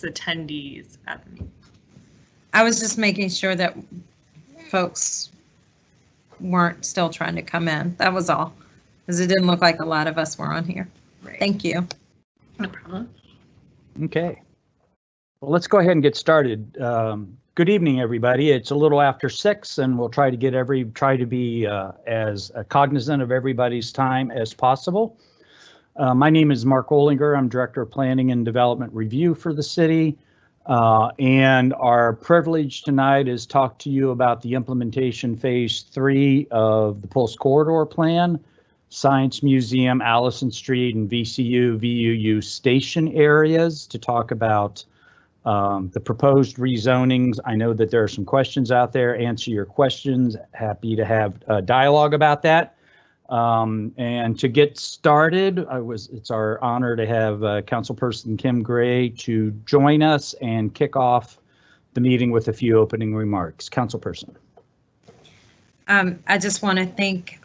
attendees at the meeting. I was just making sure that folks weren't still trying to come in. That was all, because it didn't look like a lot of us were on here. Right. Thank you. No problem. Okay. Well, let's go ahead and get started. Good evening, everybody. It's a little after 6, and we'll try to be as cognizant of everybody's time as possible. My name is Mark Olinger. I'm Director of Planning and Development Review for the city. And our privilege tonight is talk to you about the implementation phase 3 of the Pulse Corridor Plan, Science Museum, Allison Street, and VCU&VUU station areas, to talk about the proposed rezonings. I know that there are some questions out there. Answer your questions. Happy to have a dialogue about that. And to get started, it's our honor to have Councilperson Kim Gray to join us and kick off the meeting with a few opening remarks. Councilperson. I just want to thank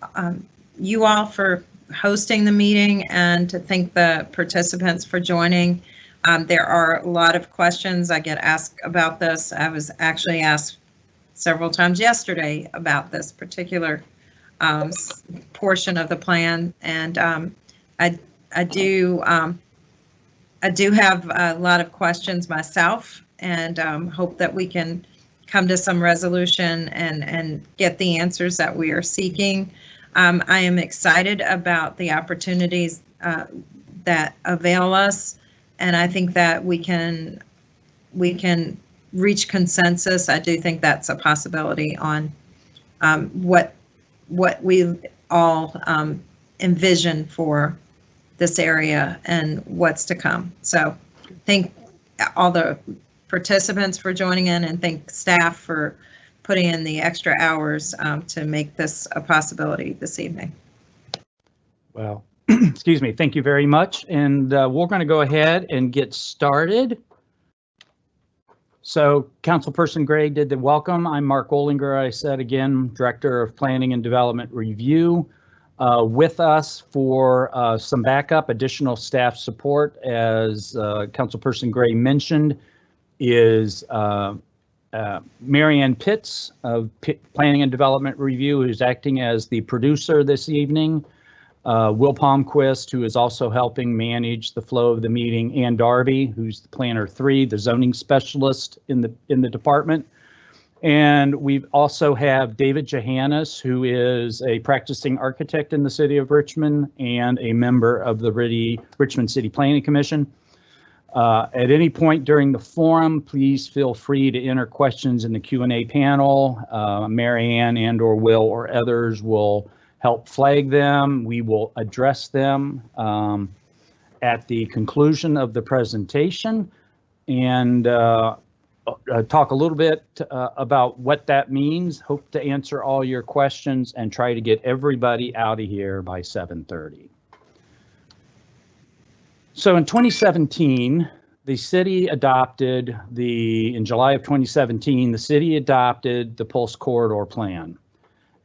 you all for hosting the meeting and to thank the participants for joining. There are a lot of questions I get asked about this. I was actually asked several times yesterday about this particular portion of the plan, and I do have a lot of questions myself, and hope that we can come to some resolution and get the answers that we are seeking. I am excited about the opportunities that avail us, and I think that we can reach consensus. I do think that's a possibility on what we all envision for this area and what's to come. So thank all the participants for joining in, and thank staff for putting in the extra hours to make this a possibility this evening. Well, excuse me. Thank you very much. And we're going to go ahead and get started. So Councilperson Gray did the welcome. I'm Mark Olinger. I said again, Director of Planning and Development Review. With us for some backup, additional staff support, as Councilperson Gray mentioned, is Marianne Pitts of Planning and Development Review, who's acting as the producer this evening. Will Palmquist, who is also helping manage the flow of the meeting, Ann Darby, who's the Planner 3, the zoning specialist in the department. And we also have David Johannes, who is a practicing architect in the City of Richmond and a member of the Richmond City Planning Commission. At any point during the forum, please feel free to enter questions in the Q&A panel. Marianne and/or Will or others will help flag them. We will address them at the conclusion of the presentation, and talk a little bit about what that means. Hope to answer all your questions and try to get everybody out of here by 7:30. So in 2017, the city adopted in July of 2017, the city adopted the Pulse Corridor Plan.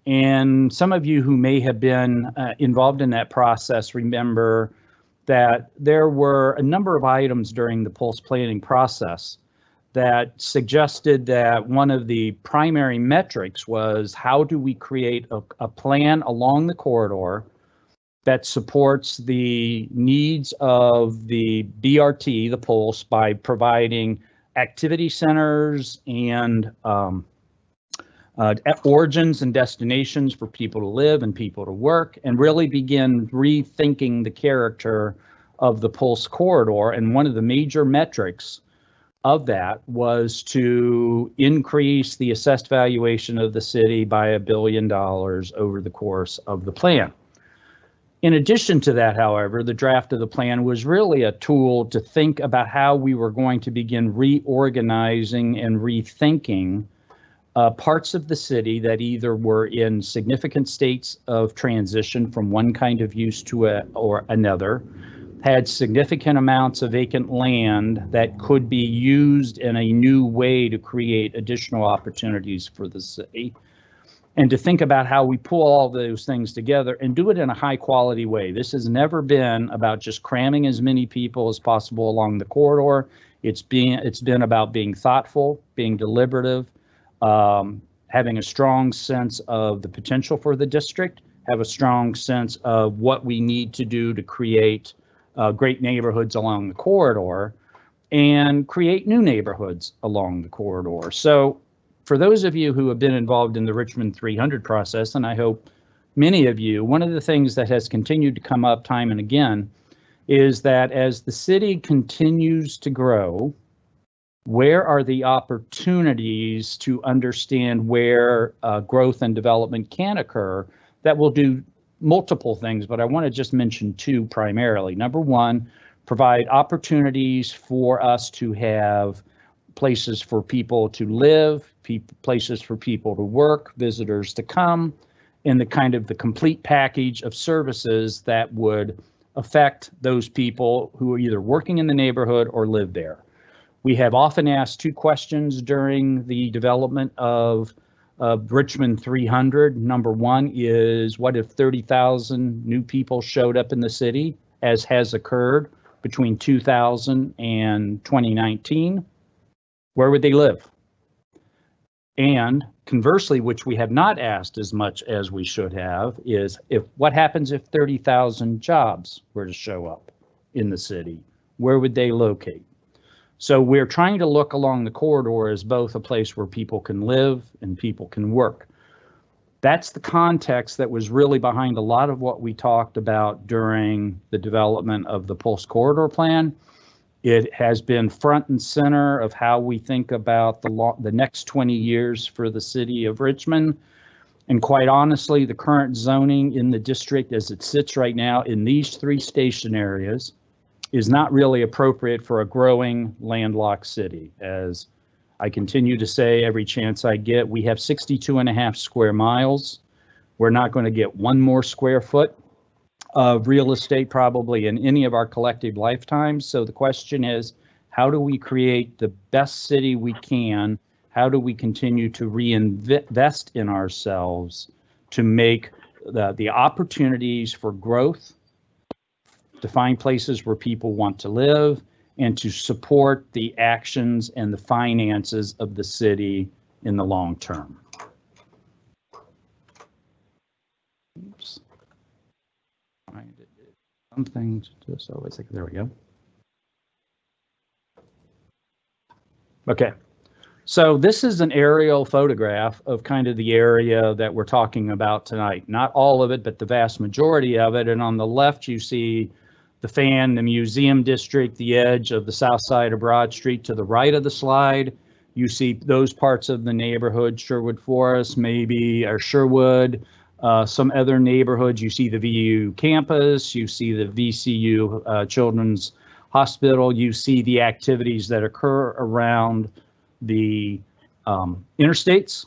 And some of you who may have been involved in that process remember that there were a number of items during the Pulse planning process that suggested that one of the primary metrics was, how do we create a plan along the corridor that supports the needs of the BRT, the Pulse, by providing activity centers and origins and destinations for people to live and people to work, and really begin rethinking the character of the Pulse corridor. And one of the major metrics of that was to increase the assessed valuation of the city by $1 billion over the course of the plan. In addition to that, however, the draft of the plan was really a tool to think about how we were going to begin reorganizing and rethinking parts of the city that either were in significant states of transition from one kind of use to or another, had significant amounts of vacant land that could be used in a new way to create additional opportunities for the city, and to think about how we pull all those things together and do it in a high quality way. This has never been about just cramming as many people as possible along the corridor. It's been about being thoughtful, being deliberative, having a strong sense of the potential for the district, have a strong sense of what we need to do to create great neighborhoods along the corridor and create new neighborhoods along the corridor. So for those of you who have been involved in the Richmond 300 process, and I hope many of you, one of the things that has continued to come up time and again is that as the city continues to grow, where are the opportunities to understand where growth and development can occur that will do multiple things, but I want to just mention two primarily. Number one, provide opportunities for us to have places for people to live, places for people to work, visitors to come, and the complete package of services that would affect those people who are either working in the neighborhood or live there. We have often asked two questions during the development of Richmond 300. Number one is, what if 30,000 new people showed up in the city, as has occurred between 2000 and 2019? Where would they live? And conversely, which we have not asked as much as we should have, is what happens if 30,000 jobs were to show up in the city? Where would they locate? So we're trying to look along the corridor as both a place where people can live and people can work. That's the context that was really behind a lot of what we talked about during the development of the Pulse Corridor Plan. It has been front and center of how we think about the next 20 years for the city of Richmond. And quite honestly, the current zoning in the district as it sits right now in these three station areas is not really appropriate for a growing landlocked city. As I continue to say every chance I get, we have 62.5 square miles. We're not going to get one more square foot of real estate probably in any of our collective lifetimes. So the question is, how do we create the best city we can? How do we continue to reinvest in ourselves to make the opportunities for growth, to find places where people want to live, and to support the actions and the finances of the city in the long term? Oops. Something just always like, there we go. Okay, so this is an aerial photograph of kind of the area that we're talking about tonight. Not all of it, but the vast majority of it. And on the left, you see the museum district, the edge of the south side of Broad Street. To the right of the slide, you see those parts of the neighborhood, Sherwood Forest, maybe, or Sherwood, some other neighborhoods. You see the VU campus, you see the VCU Children's Hospital, you see the activities that occur around the interstates.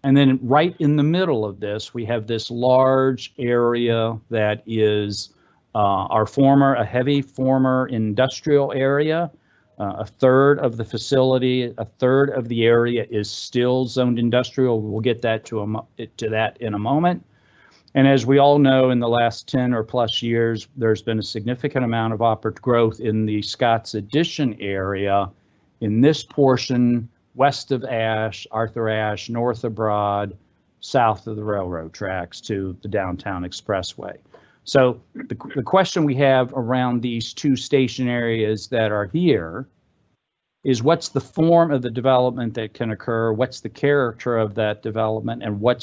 And then right in the middle of this, we have this large area that is a heavy former industrial area. A third of the facility, a third of the area is still zoned industrial. We'll get that to that in a moment. And as we all know, in the last 10 or plus years, there's been a significant amount of growth in the Scotts Addition area in this portion, west of Ash, Arthur Ashe, north of Broad, south of the railroad tracks to the downtown expressway. So the question we have around these two station areas that are here is, what's the form of the development that can occur? What's the character of that development? And what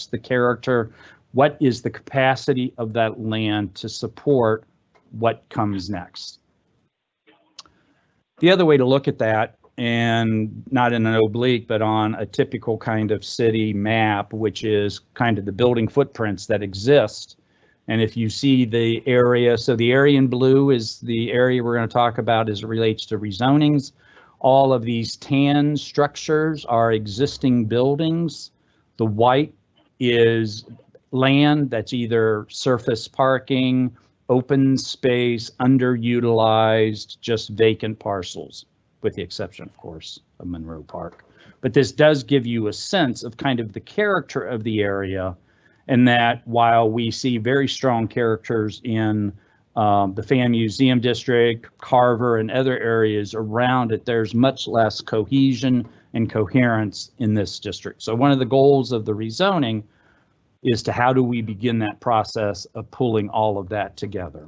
is the capacity of that land to support what comes next? The other way to look at that, and not in an oblique, but on a typical kind of city map, which is kind of the building footprints that exist. And if you see the area, so the area in blue is the area we're going to talk about as it relates to rezonings. All of these tan structures are existing buildings. The white is land that's either surface parking, open space, underutilized, just vacant parcels, with the exception, of course, of Monroe Park. But this does give you a sense of kind of the character of the area, and that while we see very strong characters in the Fan Museum District, Carver, and other areas around it, there's much less cohesion and coherence in this district. So one of the goals of the rezoning is to how do we begin that process of pulling all of that together.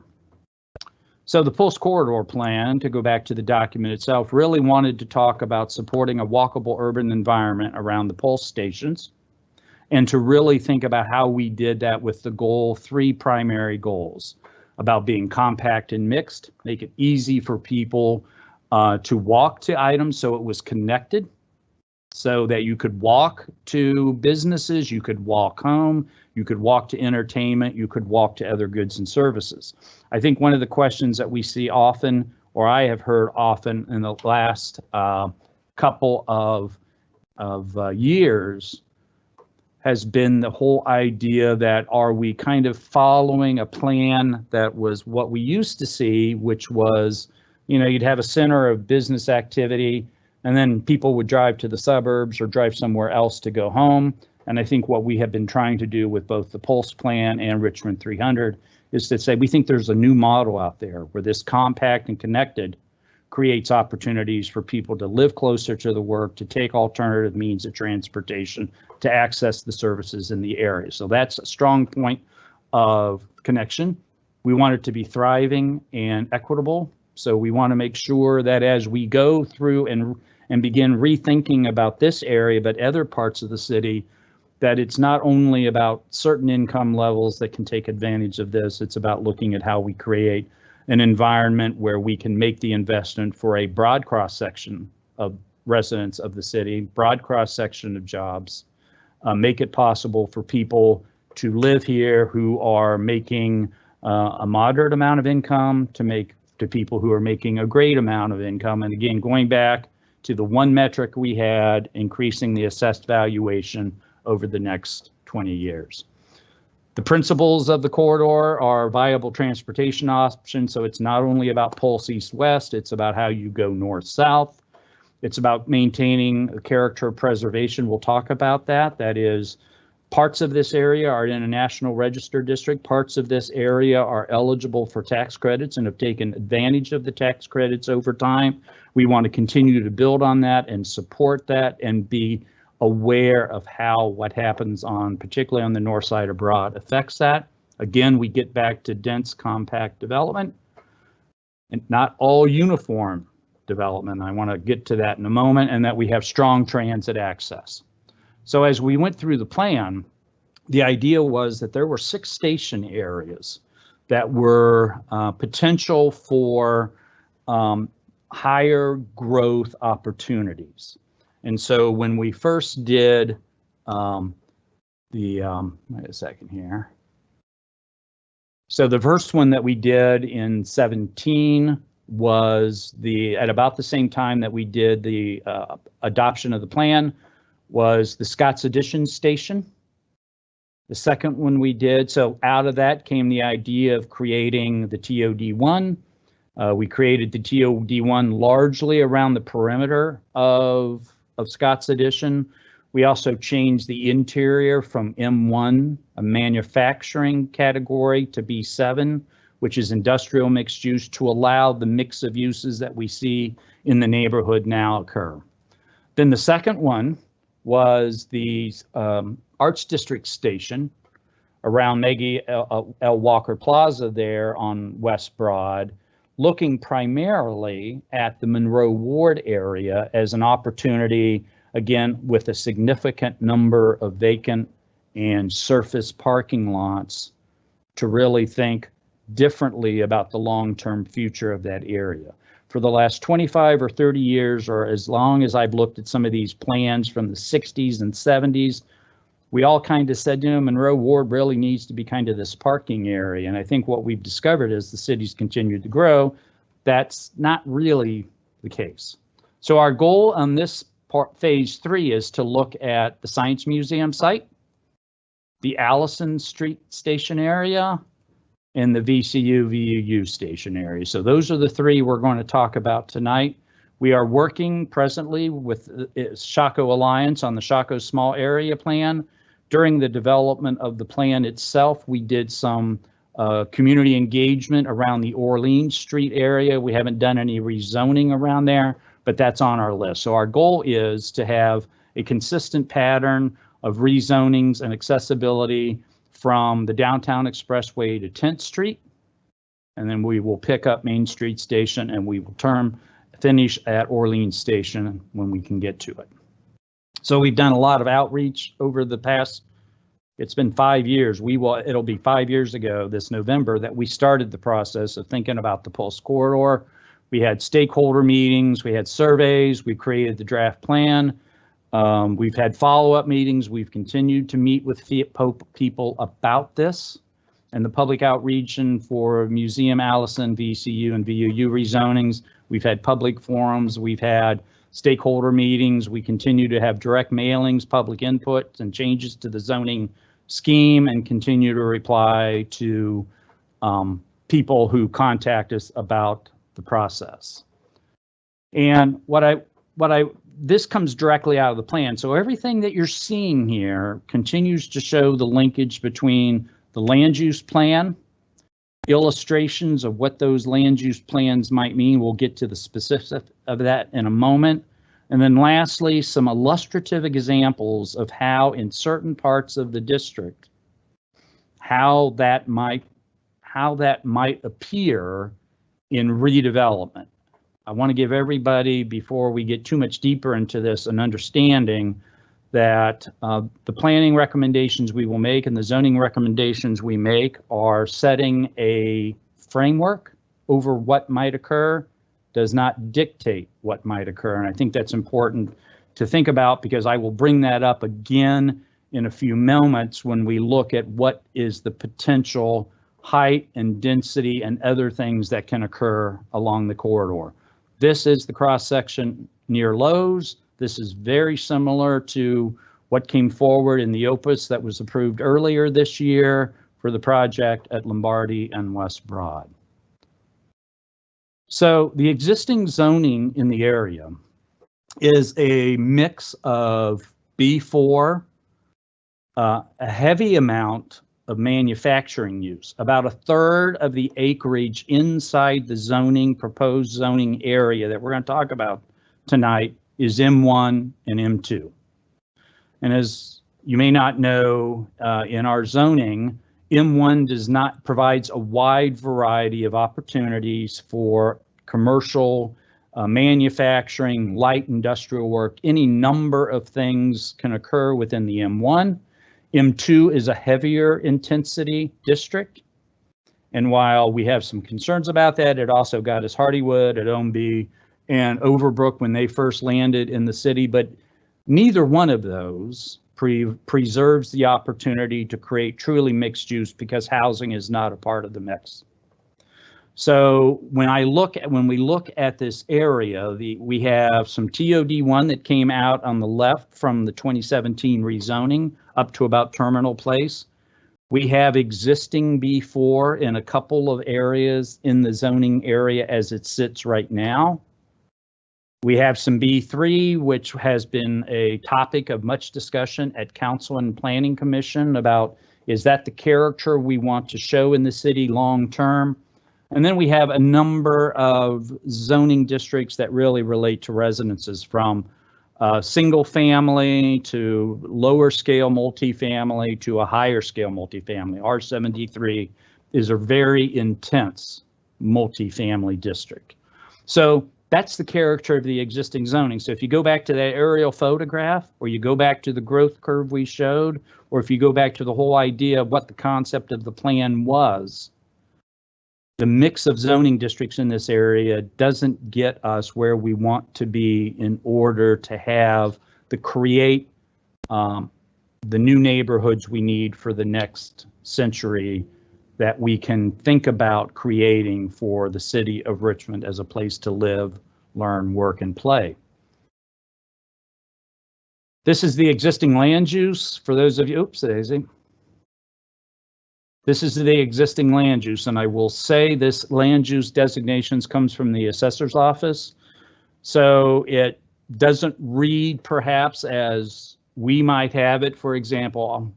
So the Pulse Corridor Plan, to go back to the document itself, really wanted to talk about supporting a walkable urban environment around the Pulse stations, and to really think about how we did that with the goal, 3 primary goals, about being compact and mixed, make it easy for people to walk to items so it was connected, so that you could walk to businesses, you could walk home, you could walk to entertainment, you could walk to other goods and services. I think one of the questions that we see often, or I have heard often in the last couple of years, has been the whole idea that are we kind of following a plan that was what we used to see, which was, you know, you'd have a center of business activity, and then people would drive to the suburbs or drive somewhere else to go home. And I think what we have been trying to do with both the Pulse Plan and Richmond 300 is to say we think there's a new model out there where this compact and connected creates opportunities for people to live closer to the work, to take alternative means of transportation, to access the services in the area. So that's a strong point of connection. We want it to be thriving and equitable. So we want to make sure that as we go through and begin rethinking about this area, but other parts of the city, that it's not only about certain income levels that can take advantage of this, it's about looking at how we create an environment where we can make the investment for a broad cross-section of residents of the city, broad cross-section of jobs, make it possible for people to live here who are making a moderate amount of income to people who are making a great amount of income. And again, going back to the one metric we had, increasing the assessed valuation over the next 20 years. The principles of the corridor are viable transportation options. So it's not only about Pulse east-west, it's about how you go north-south. It's about maintaining a character of preservation. We'll talk about that. That is, parts of this area are in a National Register district. Parts of this area are eligible for tax credits and have taken advantage of the tax credits over time. We want to continue to build on that and support that and be aware of how what happens on, particularly on the north side of Broad, affects that. Again, we get back to dense, compact development and not all uniform development. I want to get to that in a moment, and that we have strong transit access. So as we went through the plan, the idea was that there were 6 station areas that were potential for higher growth opportunities. And so when we first did wait a second here. So the first one that we did in 17 was at about the same time that we did the adoption of the plan, was the Scott's Addition station. The second one we did, so out of that came the idea of creating the TOD1. We created the TOD1 largely around the perimeter of Scott's Addition. We also changed the interior from M1, a manufacturing category, to B7, which is industrial mixed use, to allow the mix of uses that we see in the neighborhood now occur. Then the second one was the Arts District station around Maggie L. Walker Plaza there on West Broad, looking primarily at the Monroe Ward area as an opportunity, again, with a significant number of vacant and surface parking lots, to really think differently about the long-term future of that area. For the last 25 or 30 years, or as long as I've looked at some of these plans from the 60s and 70s, we all kind of said, you know, Monroe Ward really needs to be kind of this parking area. And I think what we've discovered as the city's continued to grow, that's not really the case. So our goal on this part, phase 3, is to look at the Science Museum site, the Allison Street station area, and the VCU&VUU station area. So those are the 3 we're going to talk about tonight. We are working presently with Shaco Alliance on the Shaco Small Area Plan. During the development of the plan itself, we did some community engagement around the Orleans Street area. We haven't done any rezoning around there, but that's on our list. So our goal is to have a consistent pattern of rezonings and accessibility from the downtown expressway to 10th Street. And then we will pick up Main Street Station and we will finish at Orleans Station when we can get to it. So we've done a lot of outreach over the past, it's been 5 years. It'll be 5 years ago this November that we started the process of thinking about the Pulse Corridor. We had stakeholder meetings, we had surveys, we created the draft plan. We've had follow-up meetings. We've continued to meet with people about this and the public outreach for Museum, Allison, VCU, and VUU rezonings. We've had public forums. We've had stakeholder meetings. We continue to have direct mailings, public input, and changes to the zoning scheme, and continue to reply to people who contact us about the process. And this comes directly out of the plan. So everything that you're seeing here continues to show the linkage between the land use plan, illustrations of what those land use plans might mean. We'll get to the specifics of that in a moment. And then lastly, some illustrative examples of how in certain parts of the district, how that might appear in redevelopment. I want to give everybody, before we get too much deeper into this, an understanding that the planning recommendations we will make and the zoning recommendations we make are setting a framework over what might occur, does not dictate what might occur. And I think that's important to think about, because I will bring that up again in a few moments when we look at what is the potential height and density and other things that can occur along the corridor. This is the cross section near Lowe's. This is very similar to what came forward in the opus that was approved earlier this year for the project at Lombardi and West Broad. So the existing zoning in the area is a mix of B4, a heavy amount of manufacturing use. About a third of the acreage inside the proposed zoning area that we're going to talk about tonight is M1 and M2. And as you may not know, in our zoning, M1 provides a wide variety of opportunities for commercial, manufacturing, light industrial work. Any number of things can occur within the M1. M2 is a heavier intensity district. And while we have some concerns about that, it also got us Hardywood at Omby and Overbrook when they first landed in the city, but neither one of those preserves the opportunity to create truly mixed use, because housing is not a part of the mix. So when we look at this area, we have some TOD1 that came out on the left from the 2017 rezoning up to about Terminal Place. We have existing B4 in a couple of areas in the zoning area as it sits right now. We have some B3, which has been a topic of much discussion at Council and Planning Commission about, is that the character we want to show in the city long term? And then we have a number of zoning districts that really relate to residences, from single family to lower scale multifamily to a higher scale multifamily. R73 is a very intense multifamily district. So that's the character of the existing zoning. So if you go back to that aerial photograph, or you go back to the growth curve we showed, or if you go back to the whole idea of what the concept of the plan was, the mix of zoning districts in this area doesn't get us where we want to be in order to create the new neighborhoods we need for the next century that we can think about creating for the city of Richmond as a place to live, learn, work, and play. This is the existing land use for those of you, oops, Daisy. This is the existing land use, and I will say this land use designations comes from the assessor's office. So it doesn't read perhaps as we might have it. For example,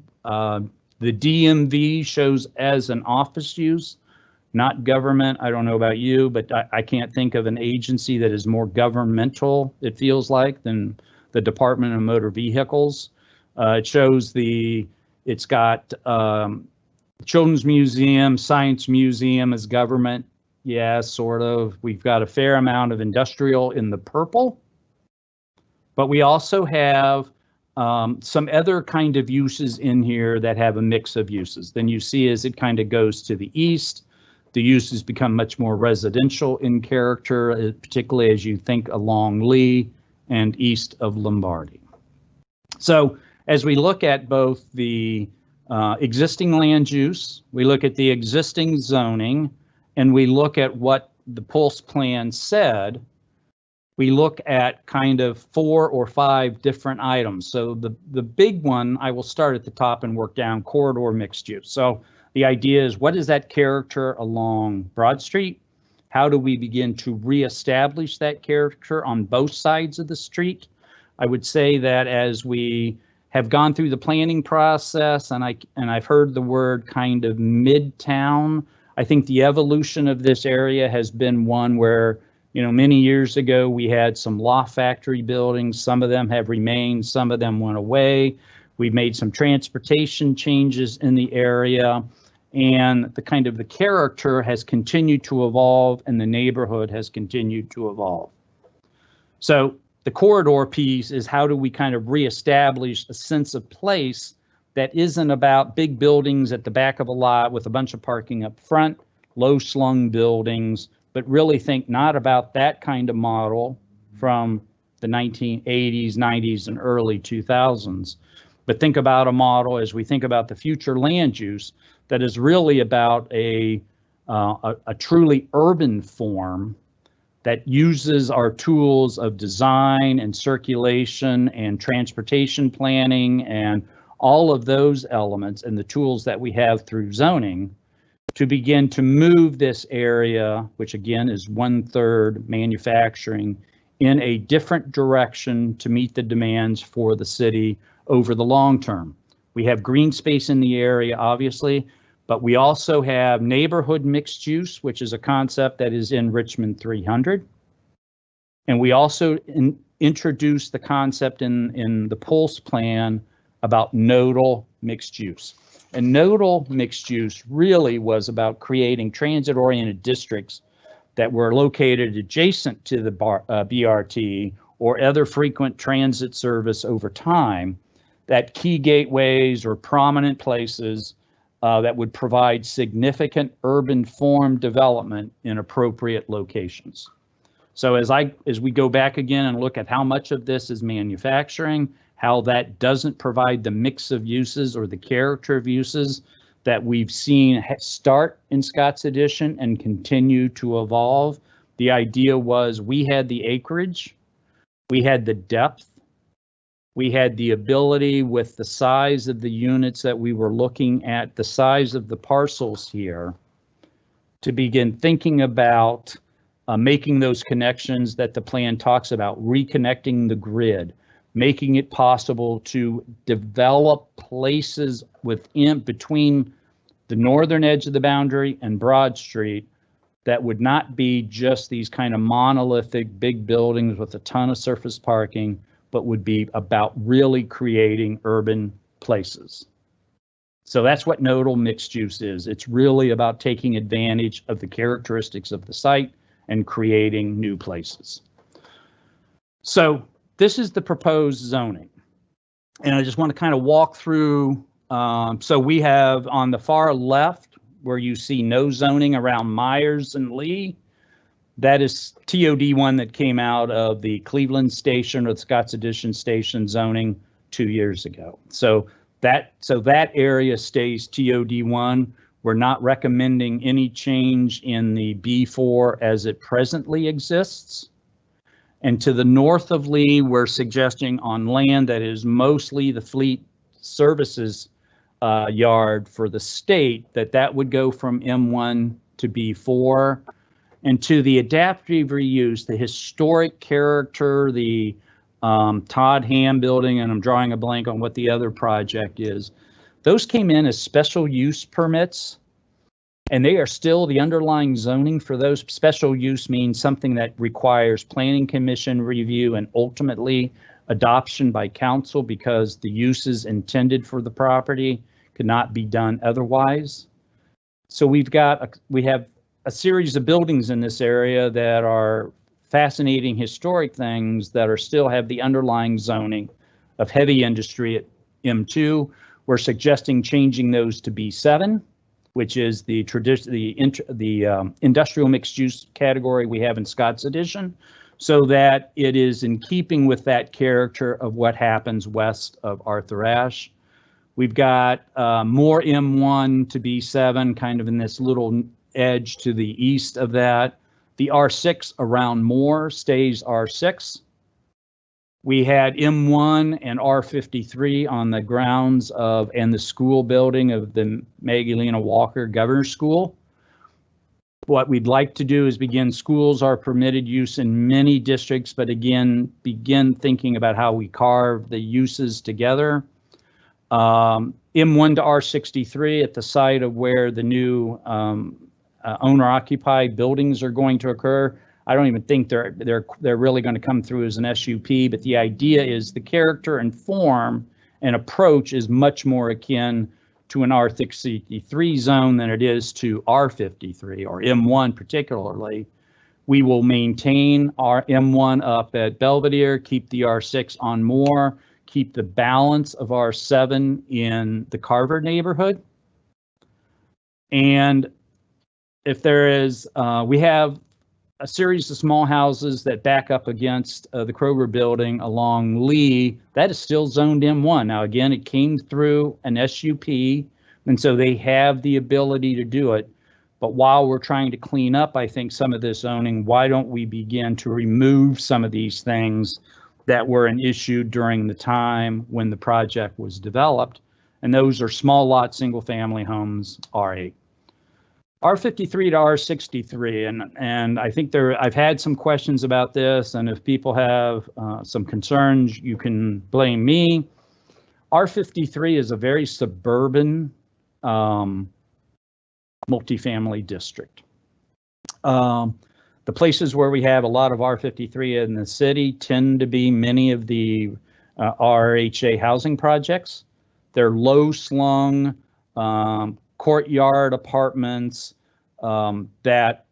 The DMV shows as an office use, not government. I don't know about you, but I can't think of an agency that is more governmental, it feels like, than the Department of Motor Vehicles. It shows it's got Children's Museum, Science Museum as government. Yeah, sort of. We've got a fair amount of industrial in the purple, but we also have some other kind of uses in here that have a mix of uses. Then you see as it kind of goes to the east, the uses become much more residential in character, particularly as you think along Lee and east of Lombardy. So as we look at both the existing land use, we look at the existing zoning, and we look at what the Pulse plan said, we look at kind of 4 or 5 different items. So the big one, I will start at the top and work down, corridor mixed use. So the idea is, what is that character along Broad Street? How do we begin to reestablish that character on both sides of the street? I would say that as we have gone through the planning process, and I've heard the word kind of midtown, I think the evolution of this area has been one where, you know, many years ago we had some loft factory buildings. Some of them have remained, some of them went away. We've made some transportation changes in the area, and the kind of the character has continued to evolve, and the neighborhood has continued to evolve. So the corridor piece is, how do we kind of reestablish a sense of place that isn't about big buildings at the back of a lot with a bunch of parking up front, low slung buildings, but really think not about that kind of model from the 1980s, 90s, and early 2000s, but think about a model as we think about the future land use that is really about a truly urban form that uses our tools of design and circulation and transportation planning and all of those elements and the tools that we have through zoning to begin to move this area, which again is 1/3 manufacturing, in a different direction to meet the demands for the city over the long term. We have green space in the area, obviously, but we also have neighborhood mixed use, which is a concept that is in Richmond 300. And we also introduced the concept in the Pulse plan about nodal mixed use. And nodal mixed use really was about creating transit-oriented districts that were located adjacent to the BRT or other frequent transit service over time, that key gateways or prominent places that would provide significant urban form development in appropriate locations. So as we go back again and look at how much of this is manufacturing, how that doesn't provide the mix of uses or the character of uses that we've seen start in Scott's Addition and continue to evolve. The idea was we had the acreage, we had the depth, we had the ability with the size of the units that we were looking at, the size of the parcels here, to begin thinking about making those connections that the plan talks about, reconnecting the grid, making it possible to develop places between the northern edge of the boundary and Broad Street that would not be just these kind of monolithic big buildings with a ton of surface parking, but would be about really creating urban places. So that's what nodal mixed use is. It's really about taking advantage of the characteristics of the site and creating new places. So this is the proposed zoning. And I just want to kind of walk through. So we have on the far left where you see no zoning around Myers and Lee. That is TOD1 that came out of the Cleveland Station or the Scott's Addition Station zoning 2 years ago. So that area stays TOD1. We're not recommending any change in the B4 as it presently exists. And to the north of Lee, we're suggesting on land that is mostly the fleet services yard for the state, that would go from M1 to B4. And to the adaptive reuse, the historic character, the Todd Ham building, and I'm drawing a blank on what the other project is. Those came in as special use permits, and they are still the underlying zoning for those. Special use means something that requires planning commission review and ultimately adoption by council, because the uses intended for the property could not be done otherwise. So we have a series of buildings in this area that are fascinating historic things that are still have the underlying zoning of heavy industry at M2. We're suggesting changing those to B7, which is the industrial mixed use category we have in Scott's edition, so that it is in keeping with that character of what happens west of Arthur Ashe. We've got more M1 to B7, kind of in this little edge to the east of that. The R6 around Moore stays R6. We had M1 and R53 on the grounds of, and the school building of the Magdalena Walker Governor's School. What we'd like to do is begin, schools are permitted use in many districts, but again, begin thinking about how we carve the uses together. M1 to R63 at the site of where the new owner-occupied buildings are going to occur. I don't even think they're really going to come through as an SUP, but the idea is the character and form and approach is much more akin to an R63 zone than it is to R53 or M1 particularly. We will maintain our M1 up at Belvedere, keep the R6 on Moore, keep the balance of R7 in the Carver neighborhood. And if there is, we have a series of small houses that back up against the Kroger building along Lee. That is still zoned M1. Now, again, it came through an SUP, and so they have the ability to do it. But while we're trying to clean up, I think, some of this zoning, why don't we begin to remove some of these things that were an issue during the time when the project was developed? And those are small lot, single family homes, R8. R53 to R63, and I think I've had some questions about this, and if people have some concerns, you can blame me. R53 is a very suburban multifamily district. The places where we have a lot of R53 in the city tend to be many of the RHA housing projects. They're low-slung, courtyard apartments that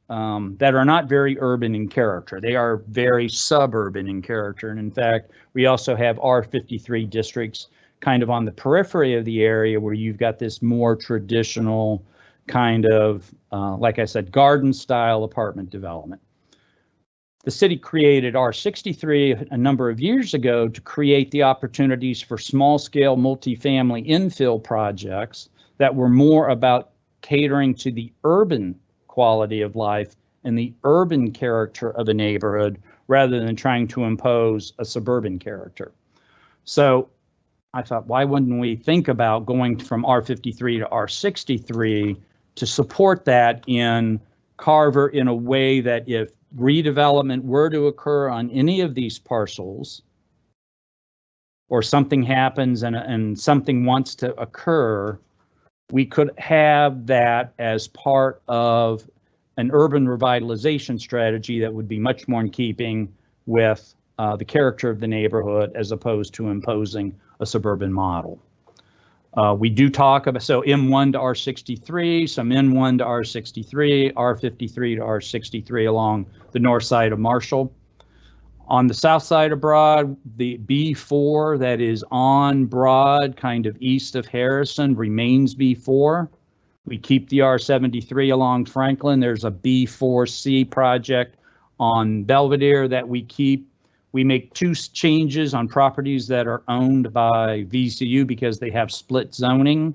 are not very urban in character. They are very suburban in character. And in fact, we also have R53 districts kind of on the periphery of the area where you've got this more traditional kind of, like I said, garden style apartment development. The city created R63 a number of years ago to create the opportunities for small-scale multifamily infill projects that were more about catering to the urban quality of life and the urban character of a neighborhood rather than trying to impose a suburban character. So I thought, why wouldn't we think about going from R53 to R63 to support that in Carver in a way that if redevelopment were to occur on any of these parcels, or something happens and something wants to occur, we could have that as part of an urban revitalization strategy that would be much more in keeping with the character of the neighborhood as opposed to imposing a suburban model. We do talk about, so M1 to R63, some N1 to R63, R53 to R63 along the north side of Marshall. On the south side of Broad, the B4 that is on Broad, kind of east of Harrison, remains B4. We keep the R73 along Franklin. There's a B4C project on Belvedere that we keep. We make two changes on properties that are owned by VCU because they have split zoning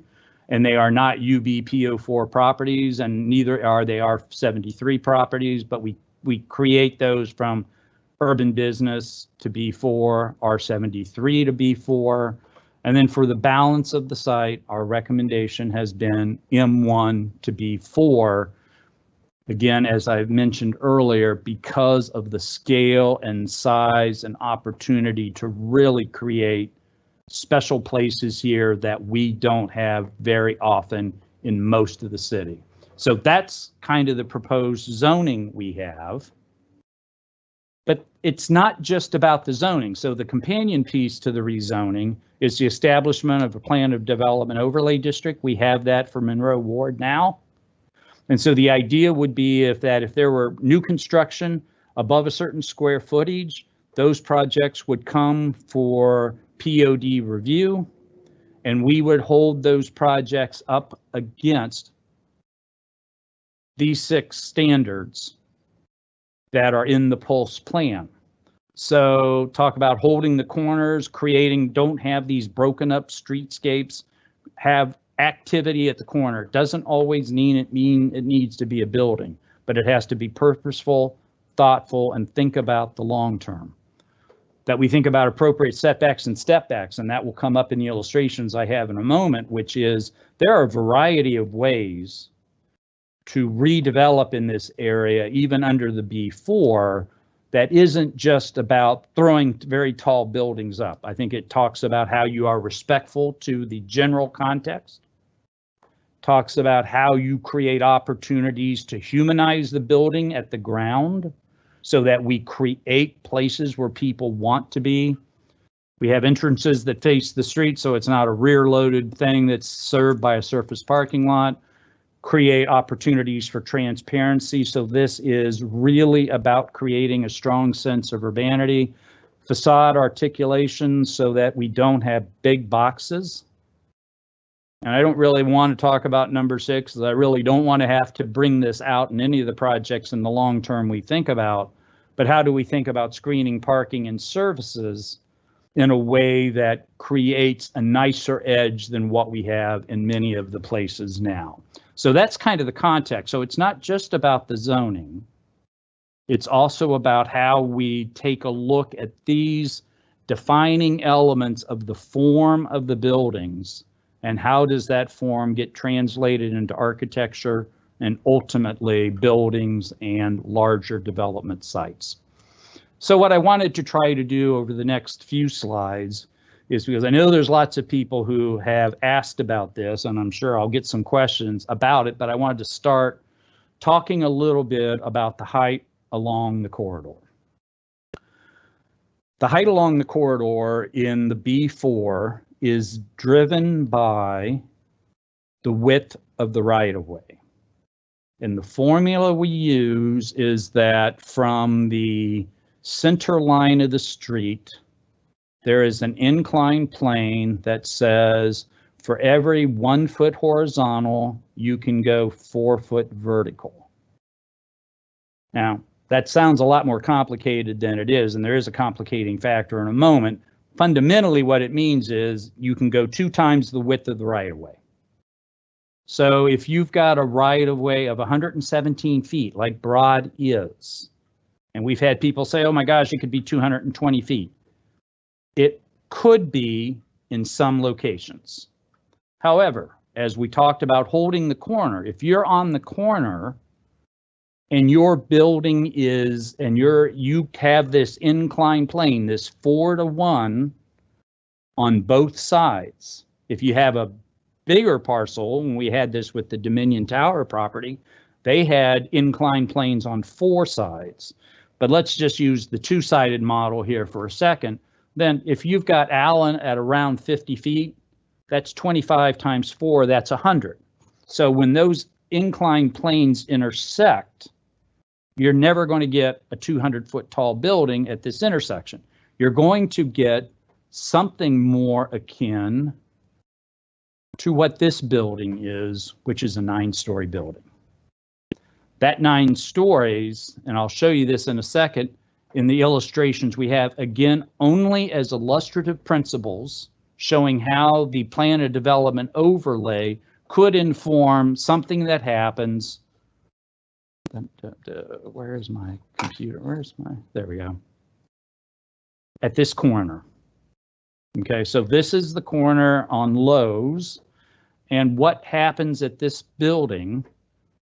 and they are not UBPO4 properties, and neither are they R73 properties, but we create those from urban business to B4, R73 to B4. And then for the balance of the site, our recommendation has been M1 to B4. Again, as I mentioned earlier, because of the scale and size and opportunity to really create special places here that we don't have very often in most of the city. So that's kind of the proposed zoning we have. But it's not just about the zoning. So the companion piece to the rezoning is the establishment of a plan of development overlay district. We have that for Monroe Ward now. And so the idea would be if there were new construction above a certain square footage, those projects would come for POD review, and we would hold those projects up against these 6 standards that are in the Pulse plan. So talk about holding the corners, don't have these broken up streetscapes, have activity at the corner. It doesn't always mean it needs to be a building, but it has to be purposeful, thoughtful, and think about the long term. That we think about appropriate setbacks and stepbacks, and that will come up in the illustrations I have in a moment, which is there are a variety of ways to redevelop in this area, even under the B4, that isn't just about throwing very tall buildings up. I think it talks about how you are respectful to the general context, talks about how you create opportunities to humanize the building at the ground so that we create places where people want to be. We have entrances that face the street, so it's not a rear-loaded thing that's served by a surface parking lot. Create opportunities for transparency. So this is really about creating a strong sense of urbanity, facade articulation so that we don't have big boxes. And I don't really want to talk about number 6, because I really don't want to have to bring this out in any of the projects in the long term we think about. But how do we think about screening, parking, and services in a way that creates a nicer edge than what we have in many of the places now? So that's kind of the context. So it's not just about the zoning. It's also about how we take a look at these defining elements of the form of the buildings and how does that form get translated into architecture and ultimately buildings and larger development sites. So what I wanted to try to do over the next few slides is, because I know there's lots of people who have asked about this, and I'm sure I'll get some questions about it, but I wanted to start talking a little bit about the height along the corridor. The height along the corridor in the B4 is driven by the width of the right-of-way. And the formula we use is that from the center line of the street, there is an inclined plane that says for every 1 foot horizontal, you can go 4 foot vertical. Now, that sounds a lot more complicated than it is, and there is a complicating factor in a moment. Fundamentally, what it means is you can go 2 times the width of the right-of-way. So if you've got a right-of-way of 117 feet, like Broad is, and we've had people say, oh my gosh, it could be 220 feet. It could be in some locations. However, as we talked about holding the corner, if you're on the corner and your building is, and you have this inclined plane, this 4-to-1 on both sides. If you have a bigger parcel, and we had this with the Dominion Tower property, they had inclined planes on 4 sides. But let's just use the 2-sided model here for a second. Then if you've got Allen at around 50 feet, that's 25 times 4, that's 100. So when those inclined planes intersect, you're never going to get a 200-foot tall building at this intersection. You're going to get something more akin to what this building is, which is a 9-story building. That 9 stories, and I'll show you this in a second, in the illustrations we have, again, only as illustrative principles showing how the plan of development overlay could inform something that happens. Where is my computer? There we go. At this corner. Okay, so this is the corner on Lowe's, and what happens at this building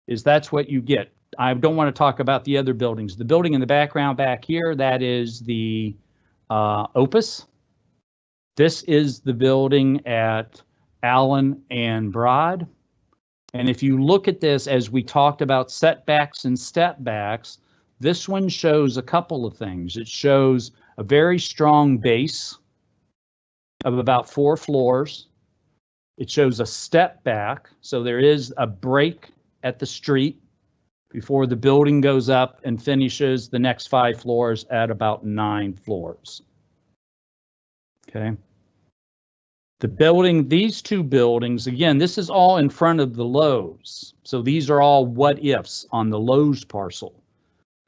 is that's what you get. I don't want to talk about the other buildings. The building in the background back here, that is the Opus. This is the building at Allen and Broad. And if you look at this, as we talked about setbacks and step backs, this one shows a couple of things. It shows a very strong base of about 4 floors. It shows a step back, so there is a break at the street before the building goes up and finishes the next 5 floors at about 9 floors. Okay. The building, these 2 buildings, again, this is all in front of the Lowe's. So these are all what ifs on the Lowe's parcel.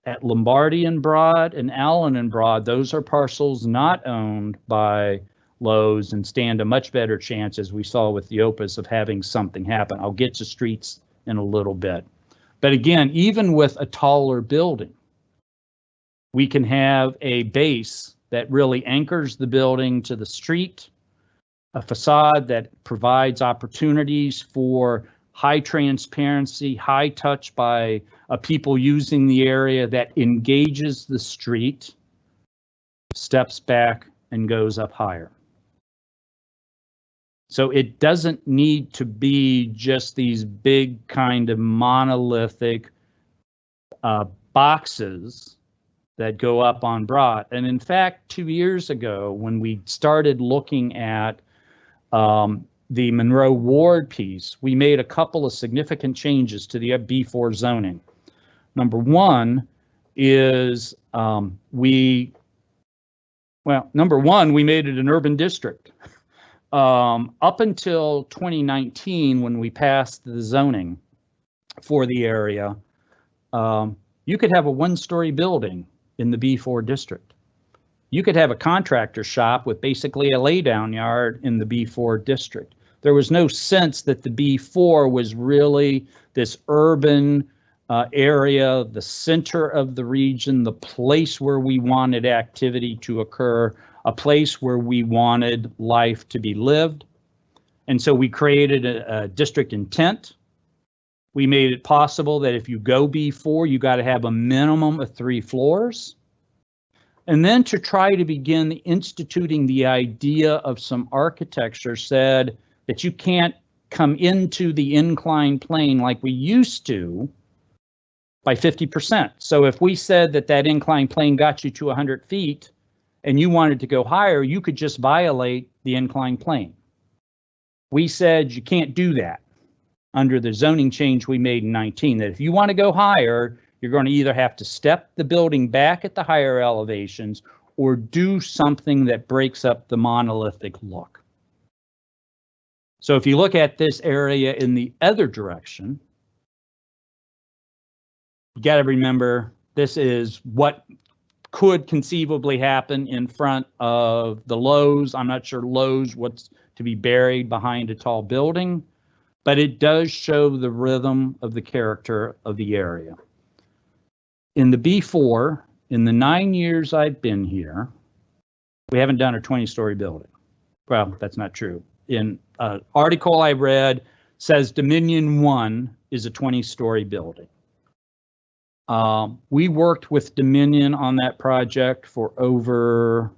At Lombardi and Broad and Allen and Broad, those are parcels not owned by Lowe's and stand a much better chance, as we saw with the Opus, of having something happen. I'll get to streets in a little bit. But again, even with a taller building, we can have a base that really anchors the building to the street, a facade that provides opportunities for high transparency, high touch by people using the area, that engages the street, steps back and goes up higher. So it doesn't need to be just these big kind of monolithic boxes that go up on Broad. And in fact, 2 years ago, when we started looking at the Monroe Ward piece, we made a couple of significant changes to the B4 zoning. Number one is we made it an urban district. Up until 2019, when we passed the zoning for the area, you could have a 1-story building in the B4 district. You could have a contractor shop with basically a laydown yard in the B4 district. There was no sense that the B4 was really this urban area, the center of the region, the place where we wanted activity to occur, a place where we wanted life to be lived. And so we created a district intent. We made it possible that if you go B4, you got to have a minimum of 3 floors. And then to try to begin instituting the idea of some architecture said that you can't come into the inclined plane like we used to by 50%. So if we said that that inclined plane got you to 100 feet and you wanted to go higher, you could just violate the inclined plane. We said you can't do that under the zoning change we made in 19, that if you want to go higher, you're going to either have to step the building back at the higher elevations or do something that breaks up the monolithic look. So if you look at this area in the other direction, you got to remember this is what could conceivably happen in front of the Lowe's. I'm not sure Lowe's what's to be buried behind a tall building, but it does show the rhythm of the character of the area. In the B4, in the 9 years I've been here, we haven't done a 20-story building. Well, that's not true. In an article I read says Dominion 1 is a 20-story building. We worked with Dominion on that project for over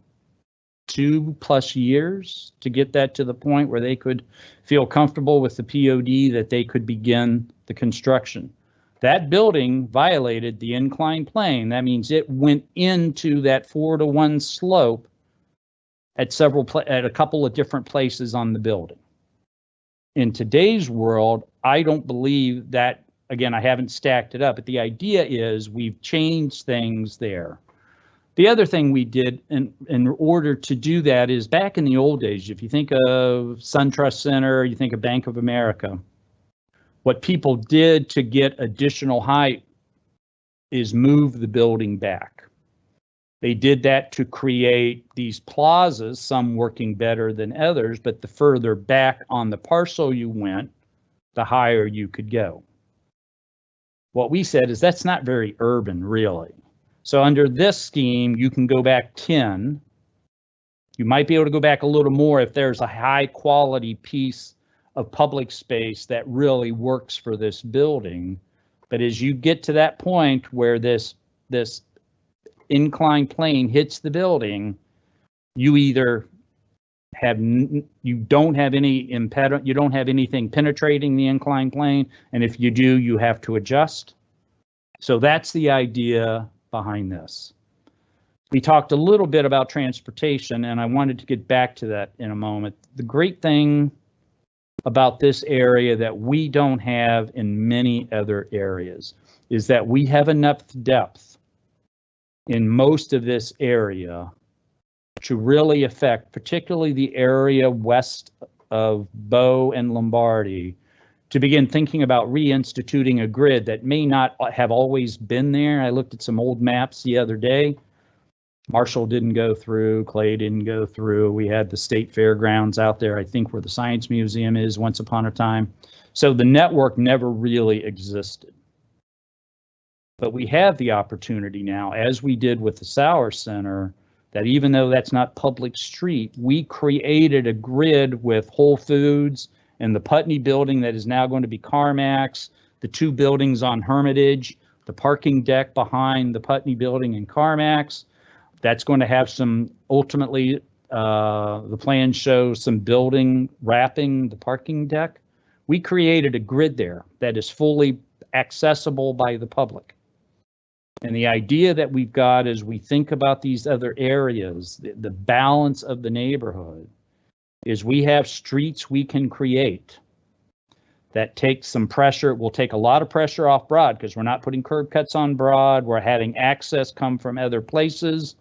2+ years to get that to the point where they could feel comfortable with the POD that they could begin the construction. That building violated the inclined plane. That means it went into that 4-to-1 slope at a couple of different places on the building. In today's world, I don't believe that. Again, I haven't stacked it up, but the idea is we've changed things there. The other thing we did in order to do that is back in the old days, if you think of SunTrust Center, you think of Bank of America, what people did to get additional height is move the building back. They did that to create these plazas, some working better than others, but the further back on the parcel you went, the higher you could go. What we said is that's not very urban, really. So under this scheme, you can go back 10. You might be able to go back a little more if there's a high quality piece of public space that really works for this building. But as you get to that point where this inclined plane hits the building, you either you don't have any impediment, you don't have anything penetrating the inclined plane, and if you do, you have to adjust. So that's the idea behind this. We talked a little bit about transportation, and I wanted to get back to that in a moment. The great thing about this area that we don't have in many other areas is that we have enough depth in most of this area to really affect, particularly the area west of Bow and Lombardy, to begin thinking about reinstituting a grid that may not have always been there. I looked at some old maps the other day. Marshall didn't go through, Clay didn't go through. We had the state fairgrounds out there, I think where the Science Museum is once upon a time. So the network never really existed. But we have the opportunity now, as we did with the Sauer Center, that even though that's not public street, we created a grid with Whole Foods and the Putney building that is now going to be CarMax, the two buildings on Hermitage, the parking deck behind the Putney building and CarMax. That's going to have some, ultimately, the plan shows some building wrapping the parking deck. We created a grid there that is fully accessible by the public. And the idea that we've got as we think about these other areas, the balance of the neighborhood, is we have streets we can create that take some pressure. We'll take a lot of pressure off Broad because we're not putting curb cuts on Broad. We're having access come from other places.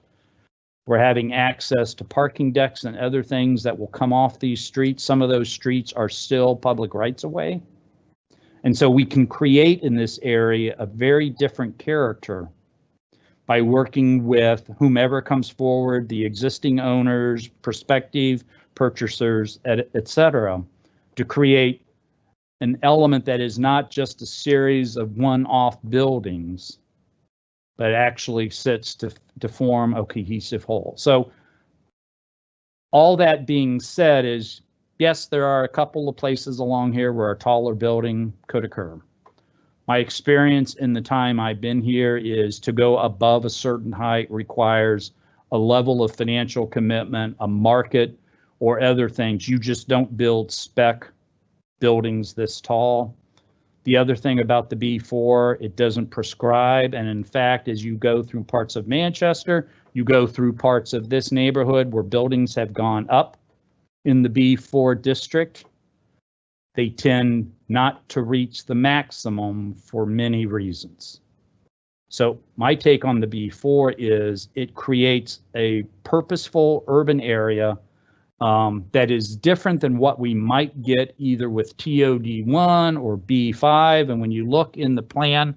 We're having access to parking decks and other things that will come off these streets. Some of those streets are still public rights of way. And so we can create in this area a very different character by working with whomever comes forward, the existing owners, prospective purchasers, et cetera, to create an element that is not just a series of one-off buildings, but actually sits to form a cohesive whole. So all that being said is, yes, there are a couple of places along here where a taller building could occur. My experience in the time I've been here is to go above a certain height requires a level of financial commitment, a market, or other things. You just don't build spec buildings this tall. The other thing about the B4, it doesn't prescribe. And in fact, as you go through parts of Manchester, you go through parts of this neighborhood where buildings have gone up in the B4 district, they tend not to reach the maximum for many reasons. So my take on the B4 is it creates a purposeful urban area that is different than what we might get either with TOD1 or B5. And when you look in the plan,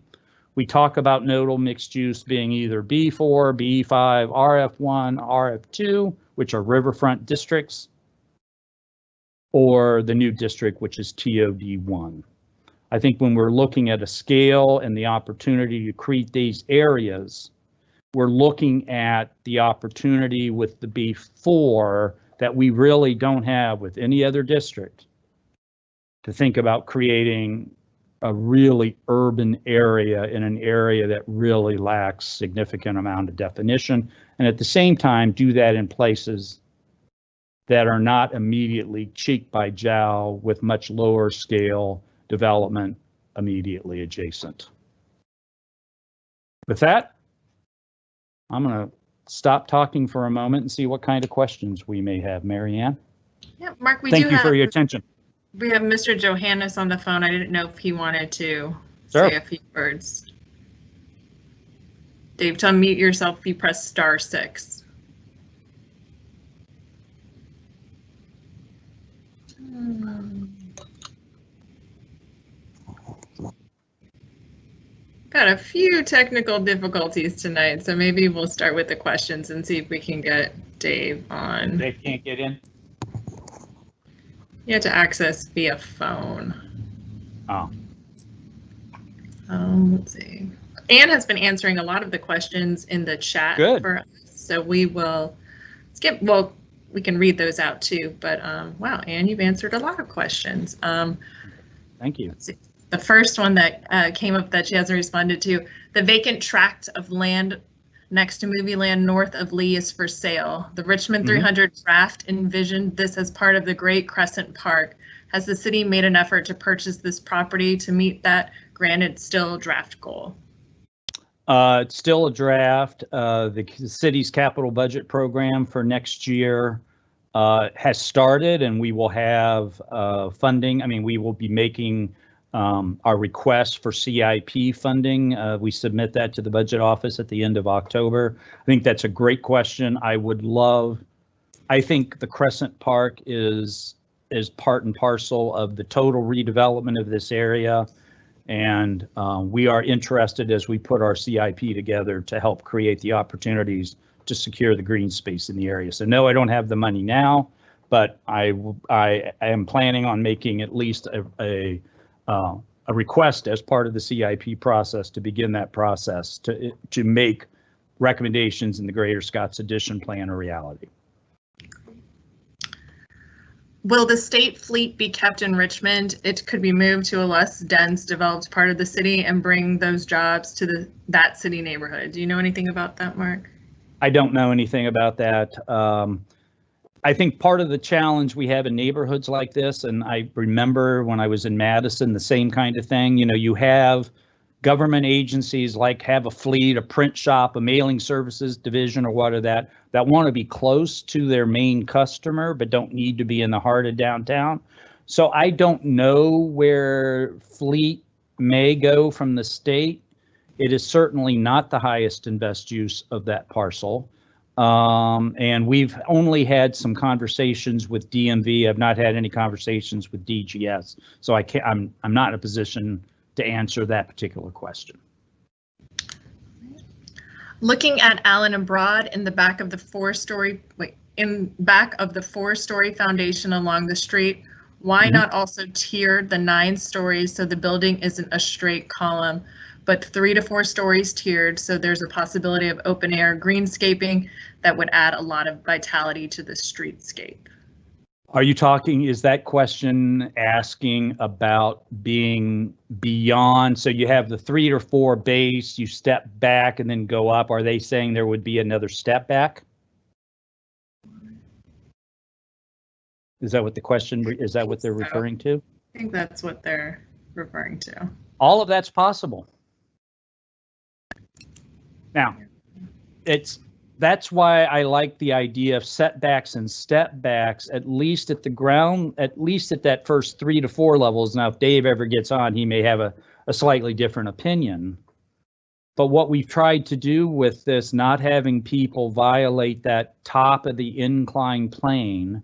we talk about nodal mixed use being either B4, B5, RF1, RF2, which are riverfront districts, or the new district, which is TOD1. I think when we're looking at a scale and the opportunity to create these areas, we're looking at the opportunity with the B4 that we really don't have with any other district to think about creating a really urban area in an area that really lacks significant amount of definition, and at the same time do that in places that are not immediately cheek by jowl with much lower scale development immediately adjacent. With that, I'm going to stop talking for a moment and see what kind of questions we may have. Mary Ann? Yeah, Mark, Thank you for your attention. We have Mr. Johannes on the phone. I didn't know if he wanted to Sure. say a few words. Dave, to unmute yourself, if you press *6. Got a few technical difficulties tonight, so maybe we'll start with the questions and see if we can get Dave on. Dave can't get in? You have to access via phone. Oh. Let's see. Anne has been answering a lot of the questions in the chat. Good. For us, so we will skip. Well, we can read those out too. But wow, Anne, you've answered a lot of questions. Thank you. Let's see. The first one that came up that she hasn't responded to: the vacant tract of land next to movie land north of Lee is for sale. The Richmond 300 draft envisioned this as part of the Great Crescent Park. Has the city made an effort to purchase this property to meet that, granted still draft goal? It's still a draft. The city's capital budget program for next year has started, and we will have funding. I mean, we will be making our request for CIP funding. We submit that to the budget office at the end of October. I think that's a great question. I think the Crescent Park is part and parcel of the total redevelopment of this area. And we are interested as we put our CIP together to help create the opportunities to secure the green space in the area. So no, I don't have the money now, but I am planning on making at least a request as part of the CIP process to begin that process to make recommendations in the Greater Scots Addition Plan a reality. Will the state fleet be kept in Richmond? It could be moved to a less dense developed part of the city and bring those jobs to that city neighborhood. Do you know anything about that, Mark? I don't know anything about that. I think part of the challenge we have in neighborhoods like this, and I remember when I was in Madison, the same kind of thing, you have government agencies like have a fleet, a print shop, a mailing services division or what are that want to be close to their main customer, but don't need to be in the heart of downtown. So I don't know where fleet may go from the state. It is certainly not the highest and best use of that parcel. And we've only had some conversations with DMV. I've not had any conversations with DGS. So I'm not in a position to answer that particular question. Looking at Allen and Broad in the back of the four-story foundation along the street, why not also tiered the 9 stories so the building isn't a straight column, but 3 to 4 stories tiered, so there's a possibility of open air greenscaping that would add a lot of vitality to the streetscape? Are you is that question asking about being beyond, so you have the 3 or 4 base, you step back and then go up? Are they saying there would be another step back? Is that what the question, is that what they're referring to? I think that's what they're referring to. All of that's possible. Now, that's why I like the idea of setbacks and step backs, at least at the ground, at least at that first 3 to 4 levels. Now, if Dave ever gets on, he may have a slightly different opinion. But what we've tried to do with this, not having people violate that top of the incline plane,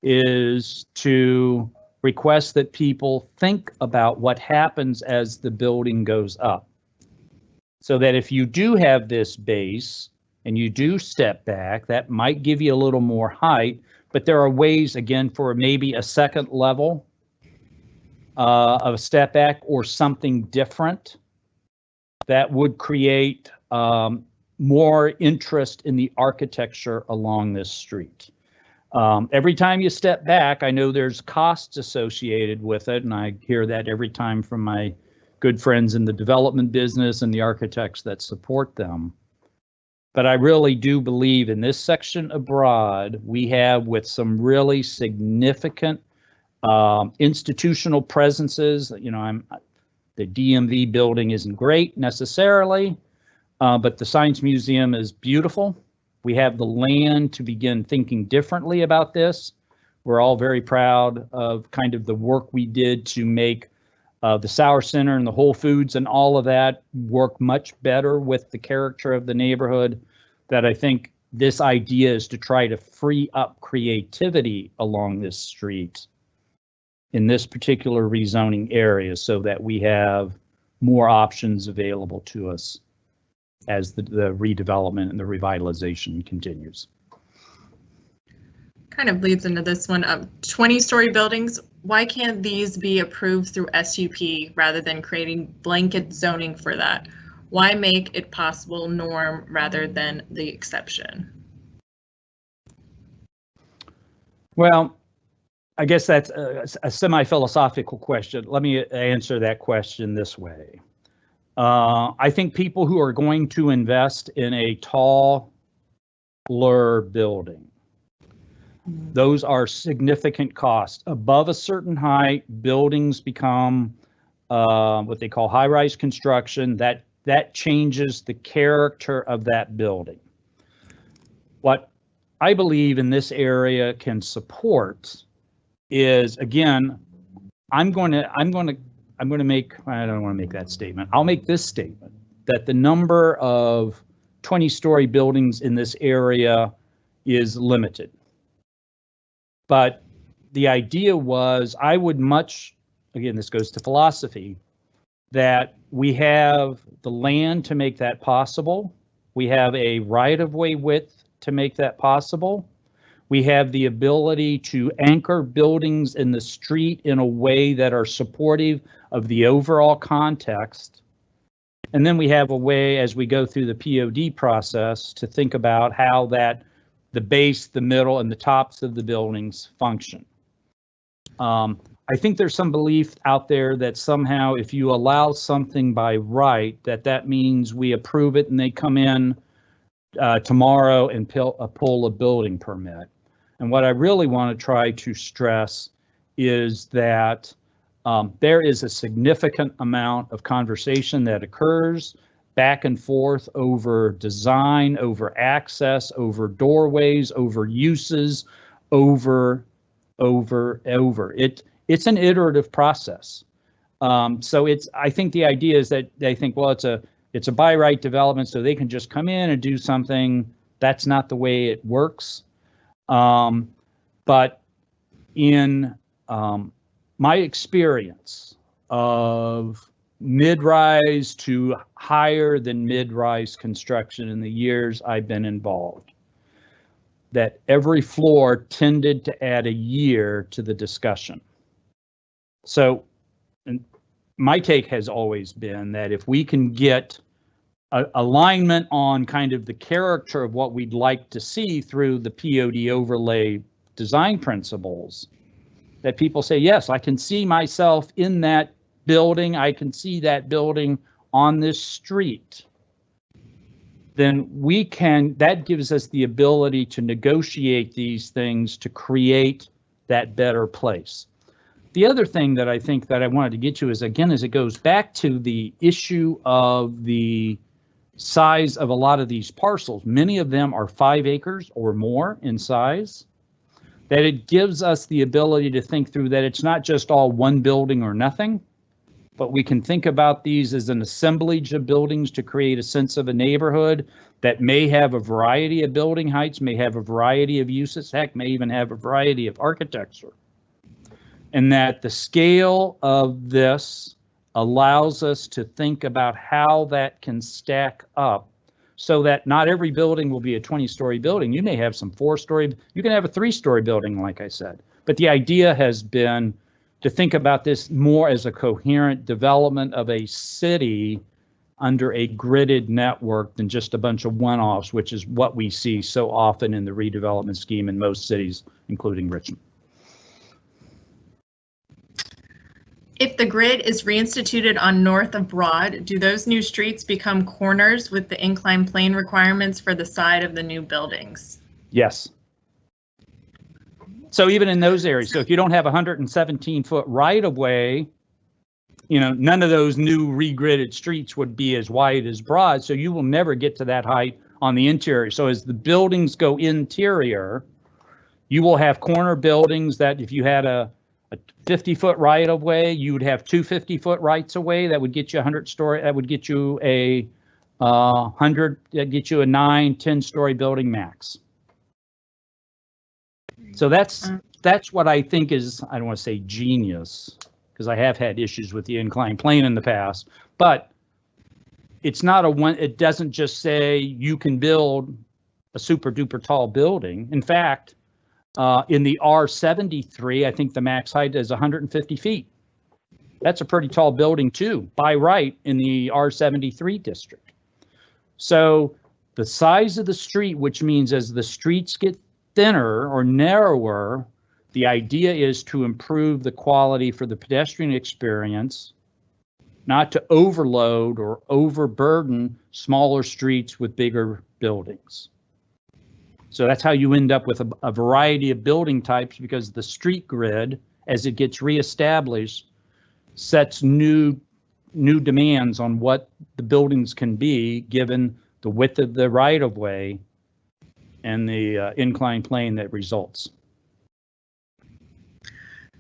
is to request that people think about what happens as the building goes up. So that if you do have this base, and you do step back, that might give you a little more height, but there are ways, again, for maybe a second level of a step back or something different that would create more interest in the architecture along this street. Every time you step back, I know there's costs associated with it, and I hear that every time from my good friends in the development business and the architects that support them. But I really do believe in this section of Broad, we have with some really significant institutional presences. The DMV building isn't great necessarily, but the Science Museum is beautiful. We have the land to begin thinking differently about this. We're all very proud of kind of the work we did to make the Sauer Center and the Whole Foods and all of that work much better with the character of the neighborhood. That I think this idea is to try to free up creativity along this street in this particular rezoning area so that we have more options available to us as the redevelopment and the revitalization continues. Kind of leads into this one. 20-story buildings, why can't these be approved through SUP rather than creating blanket zoning for that? Why make it possible norm rather than the exception? Well, I guess that's a semi-philosophical question. Let me answer that question this way. I think people who are going to invest in a taller building, those are significant costs. Above a certain height, buildings become what they call high-rise construction. That changes the character of that building. What I believe in this area can support is, again, I'm going to make, I don't want to make that statement. I'll make this statement that the number of 20-story buildings in this area is limited. But the idea was, I would much, again, this goes to philosophy, that we have the land to make that possible. We have a right-of-way width to make that possible. We have the ability to anchor buildings in the street in a way that are supportive of the overall context. And then we have a way, as we go through the POD process, to think about how that the base, the middle, and the tops of the buildings function. I think there's some belief out there that somehow if you allow something by right, that means we approve it and they come in tomorrow and pull a building permit. And what I really want to try to stress is that there is a significant amount of conversation that occurs back and forth over design, over access, over doorways, over uses, over. It's an iterative process. So I think the idea is that they think, well, it's a by right development, so they can just come in and do something. That's not the way it works. But in my experience of mid-rise to higher than mid-rise construction in the years I've been involved, that every floor tended to add a year to the discussion. So my take has always been that if we can get alignment on kind of the character of what we'd like to see through the POD overlay design principles, that people say, yes, I can see myself in that building, I can see that building on this street, then that gives us the ability to negotiate these things to create that better place. The other thing that I think that I wanted to get to is, again, as it goes back to the issue of the size of a lot of these parcels, many of them are 5 acres or more in size, that it gives us the ability to think through that it's not just all one building or nothing, but we can think about these as an assemblage of buildings to create a sense of a neighborhood that may have a variety of building heights, may have a variety of uses, heck, may even have a variety of architecture. And that the scale of this allows us to think about how that can stack up so that not every building will be a 20-story building. You may have some 4-story, you can have a 3-story building, like I said. But the idea has been to think about this more as a coherent development of a city under a gridded network than just a bunch of one-offs, which is what we see so often in the redevelopment scheme in most cities, including Richmond. If the grid is reinstituted on north of Broad, do those new streets become corners with the inclined plane requirements for the side of the new buildings? Yes. So even in those areas, so if you don't have 117-foot right-of-way, none of those new regridded streets would be as wide as Broad, so you will never get to that height on the interior. So as the buildings go interior, you will have corner buildings that if you had a 50-foot right-of-way, you would have 2 50-foot rights-of-way. That would get you 100-story. That would get you a 100. That get you a 9, 10-story building max. So that's what I think is, I don't want to say genius, because I have had issues with the inclined plane in the past, but it's not a one. It doesn't just say you can build a super duper tall building. In fact, in the R73, I think the max height is 150 feet. That's a pretty tall building too, by right, in the R73 district. So the size of the street, which means as the streets get thinner or narrower, the idea is to improve the quality for the pedestrian experience not to overload or overburden smaller streets with bigger buildings. So that's how you end up with a variety of building types, because the street grid, as it gets reestablished, sets new demands on what the buildings can be given the width of the right-of-way and the inclined plane that results.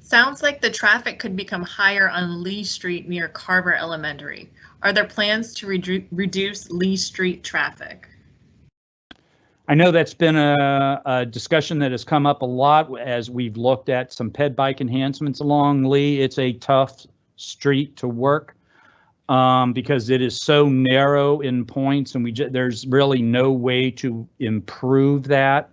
Sounds like the traffic could become higher on Lee Street near Carver Elementary. Are there plans to reduce Lee Street traffic? I know that's been a discussion that has come up a lot as we've looked at some ped bike enhancements along Lee. It's a tough street to work because it is so narrow in points, and there's really no way to improve that.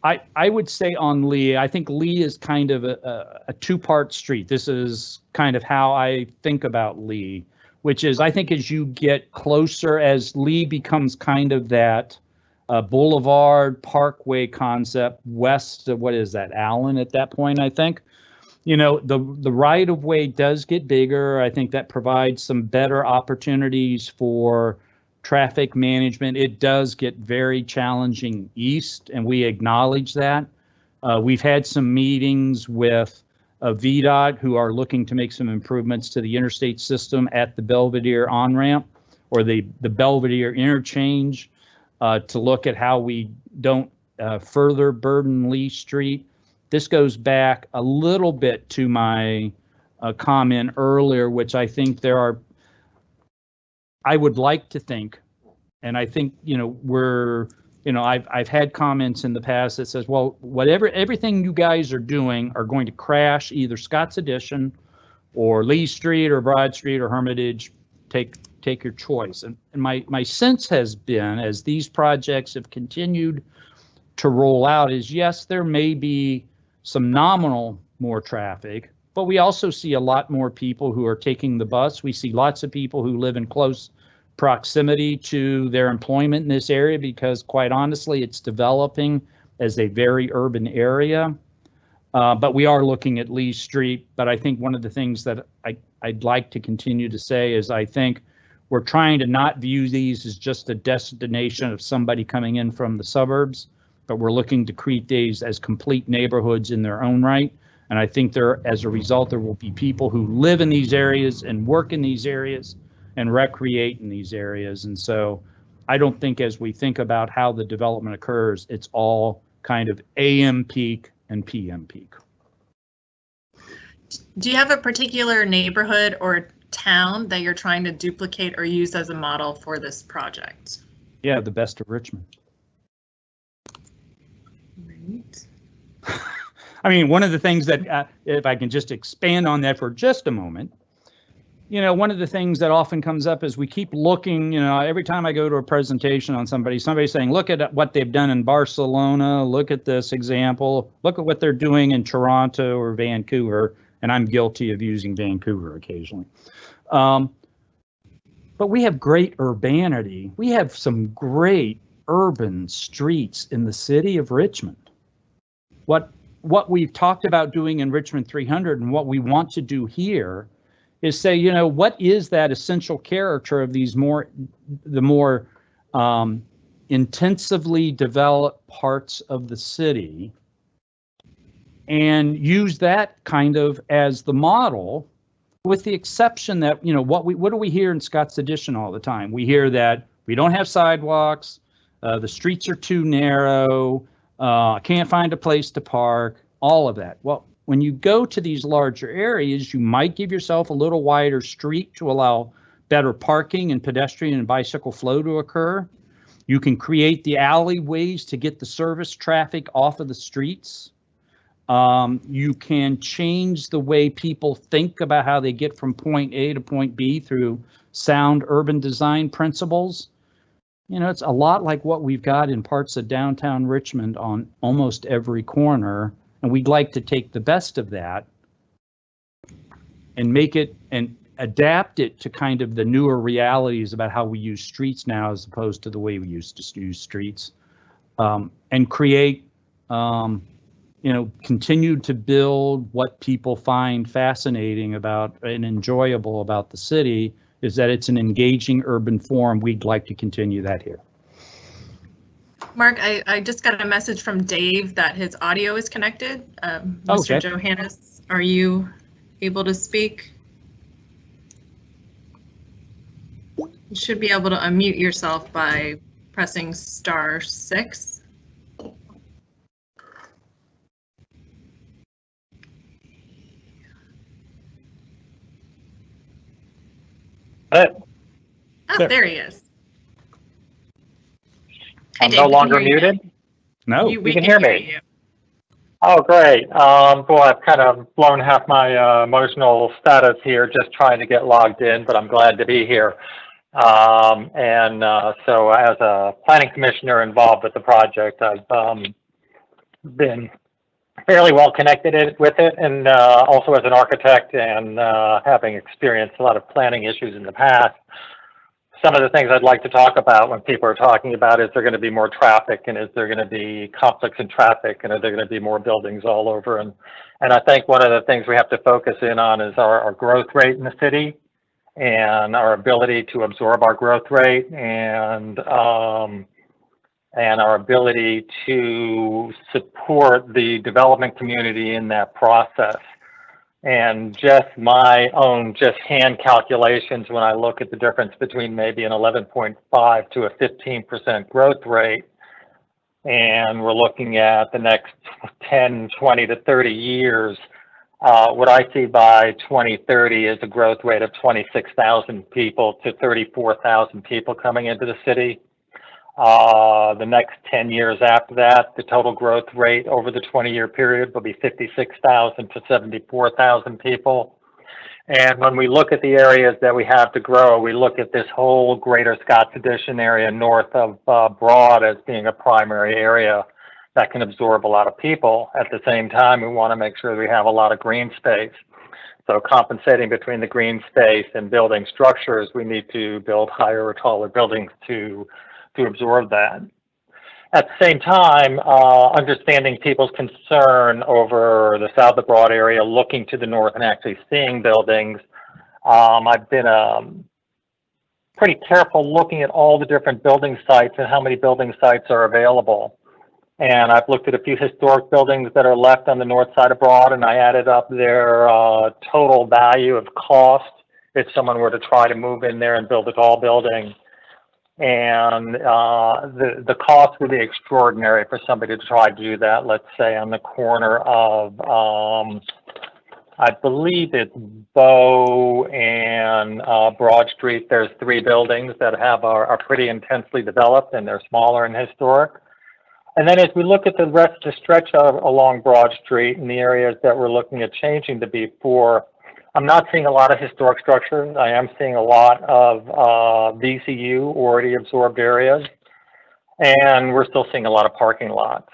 I would say on Lee, I think Lee is kind of a two-part street. This is kind of how I think about Lee, which is I think as you get closer, as Lee becomes kind of that boulevard parkway concept west of, what is that, Allen at that point, I think. You know, the right of way does get bigger. I think that provides some better opportunities for traffic management. It does get very challenging east, and we acknowledge that. We've had some meetings with VDOT, who are looking to make some improvements to the interstate system at the Belvedere on-ramp, or the Belvedere interchange, to look at how we don't further burden Lee Street. This goes back a little bit to my comment earlier, which I think I would like to think, and I think, I've had comments in the past that says, well, everything you guys are doing are going to crash either Scott's Addition or Lee Street or Broad Street or Hermitage. Take your choice. And my sense has been, as these projects have continued to roll out, is yes, there may be some nominal more traffic, but we also see a lot more people who are taking the bus. We see lots of people who live in close proximity to their employment in this area, because quite honestly, it's developing as a very urban area. But we are looking at Lee Street. But I think one of the things that I'd like to continue to say is I think we're trying to not view these as just a destination of somebody coming in from the suburbs, but we're looking to create these as complete neighborhoods in their own right. And I think as a result, there will be people who live in these areas and work in these areas and recreate in these areas. And so I don't think, as we think about how the development occurs, it's all kind of AM peak and PM peak. Do you have a particular neighborhood or town that you're trying to duplicate or use as a model for this project? Yeah, the best of Richmond. Right. I mean, one of the things that, if I can just expand on that for just a moment, one of the things that often comes up is we keep looking, every time I go to a presentation on somebody's saying, look at what they've done in Barcelona, look at this example, look at what they're doing in Toronto or Vancouver, and I'm guilty of using Vancouver occasionally. But we have great urbanity. We have some great urban streets in the city of Richmond. What we've talked about doing in Richmond 300 and what we want to do here is say, what is that essential character of the more intensively developed parts of the city, and use that kind of as the model, with the exception that, what do we hear in Scott's Addition all the time? We hear that we don't have sidewalks, the streets are too narrow, can't find a place to park, all of that. Well, when you go to these larger areas, you might give yourself a little wider street to allow better parking and pedestrian and bicycle flow to occur. You can create the alleyways to get the service traffic off of the streets. You can change the way people think about how they get from point A to point B through sound urban design principles. It's a lot like what we've got in parts of downtown Richmond on almost every corner. And we'd like to take the best of that and make it and adapt it to kind of the newer realities about how we use streets now, as opposed to the way we used to use streets, and create continue to build what people find fascinating about and enjoyable about the city is that it's an engaging urban forum. We'd like to continue that here. Mark, I just got a message from Dave that his audio is connected. Mr. Okay. Johannes, are you able to speak? You should be able to unmute yourself by pressing *6. Oh, there he is. Hi, I'm Dave, no we can longer hear you. muted. No. We can hear hear me. you. Oh, great. Boy, I've kind of blown half my emotional status here just trying to get logged in, but I'm glad to be here. So as a planning commissioner involved with the project, I've been fairly well connected with it, and also as an architect and having experienced a lot of planning issues in the past. Some of the things I'd like to talk about when people are talking about is there going to be more traffic, and is there going to be conflicts in traffic, and are there going to be more buildings all over? And I think one of the things we have to focus in on is our growth rate in the city and our ability to absorb our growth rate and our ability to support the development community in that process. And just my own hand calculations, when I look at the difference between maybe an 11.5 to a 15% growth rate, and we're looking at the next 10, 20 to 30 years, what I see by 2030 is a growth rate of 26,000 people to 34,000 people coming into the city. The next 10 years after that, the total growth rate over the 20-year period will be 56,000 to 74,000 people. And when we look at the areas that we have to grow, we look at this whole greater Scott's Addition area north of Broad as being a primary area that can absorb a lot of people. At the same time, we want to make sure we have a lot of green space. So compensating between the green space and building structures, we need to build higher or taller buildings to absorb that. At the same time, understanding people's concern over the South of Broad area, looking to the north and actually seeing buildings, I've been pretty careful looking at all the different building sites and how many building sites are available. And I've looked at a few historic buildings that are left on the north side of Broad, and I added up their total value of cost if someone were to try to move in there and build a tall building. And the cost would be extraordinary for somebody to try to do that. Let's say on the corner of, I believe it's Bow and Broad Street, there's 3 buildings that are pretty intensely developed, and they're smaller and historic. And then as we look at the rest of the stretch along Broad Street and the areas that we're looking at changing to B4, I'm not seeing a lot of historic structures. I am seeing a lot of VCU already absorbed areas, and we're still seeing a lot of parking lots.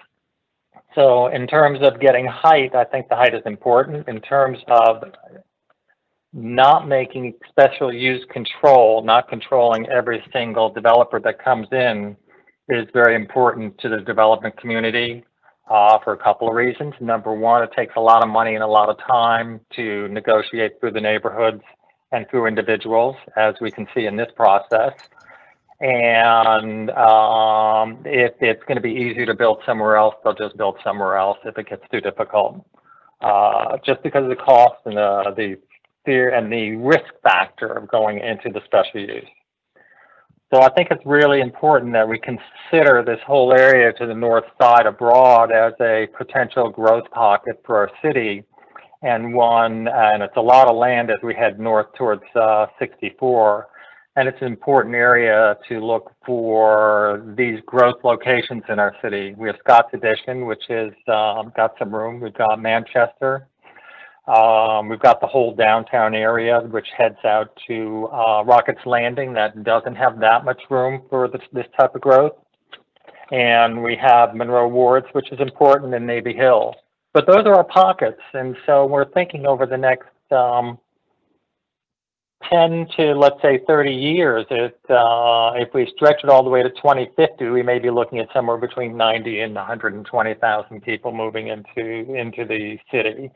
So in terms of getting height, I think the height is important. In terms of not making special use control, not controlling every single developer that comes in, is very important to the development community. For a couple of reasons. Number one, it takes a lot of money and a lot of time to negotiate through the neighborhoods and through individuals, as we can see in this process. And if it's going to be easier to build somewhere else, they'll just build somewhere else if it gets too difficult. Just because of the cost and the fear and the risk factor of going into the special use. So I think it's really important that we consider this whole area to the north side of Broad as a potential growth pocket for our city, and it's a lot of land as we head north towards 64, and it's an important area to look for these growth locations in our city. We have Scott's Addition, which is got some room. We've got Manchester. We've got the whole downtown area, which heads out to Rockets Landing, that doesn't have that much room for this type of growth. And we have Monroe Wards, which is important, and Navy Hill. But those are our pockets. And so we're thinking over the next 10 to, let's say, 30 years, if we stretch it all the way to 2050, we may be looking at somewhere between 90 and 120,000 people moving into the city.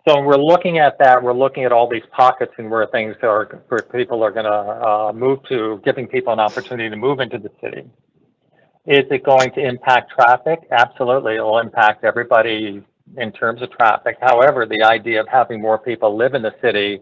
So when we're looking at that, we're looking at all these pockets and where people are going to move to, giving people an opportunity to move into the city. Is it going to impact traffic? Absolutely, it will impact everybody in terms of traffic. However, the idea of having more people live in the city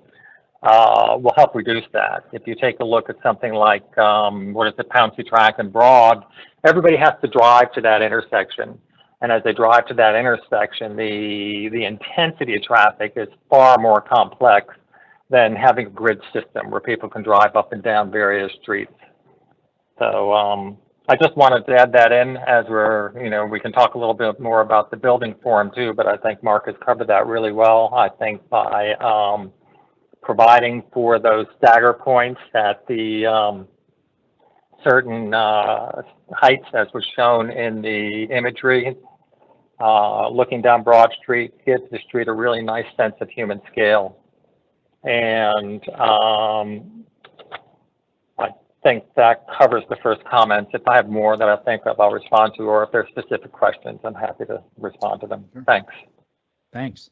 will help reduce that. If you take a look at something like, what is it, Pouncey Track and Broad, everybody has to drive to that intersection. And as they drive to that intersection, the intensity of traffic is far more complex than having a grid system where people can drive up and down various streets. So I just wanted to add that in as we can talk a little bit more about the building forum too, but I think Mark has covered that really well. I think by providing for those stagger points at the certain heights as was shown in the imagery, looking down Broad Street gives the street a really nice sense of human scale. And I think that covers the first comments. If I have more that I think of, I'll respond to, or if there's specific questions, I'm happy to respond to them. Thanks. Thanks.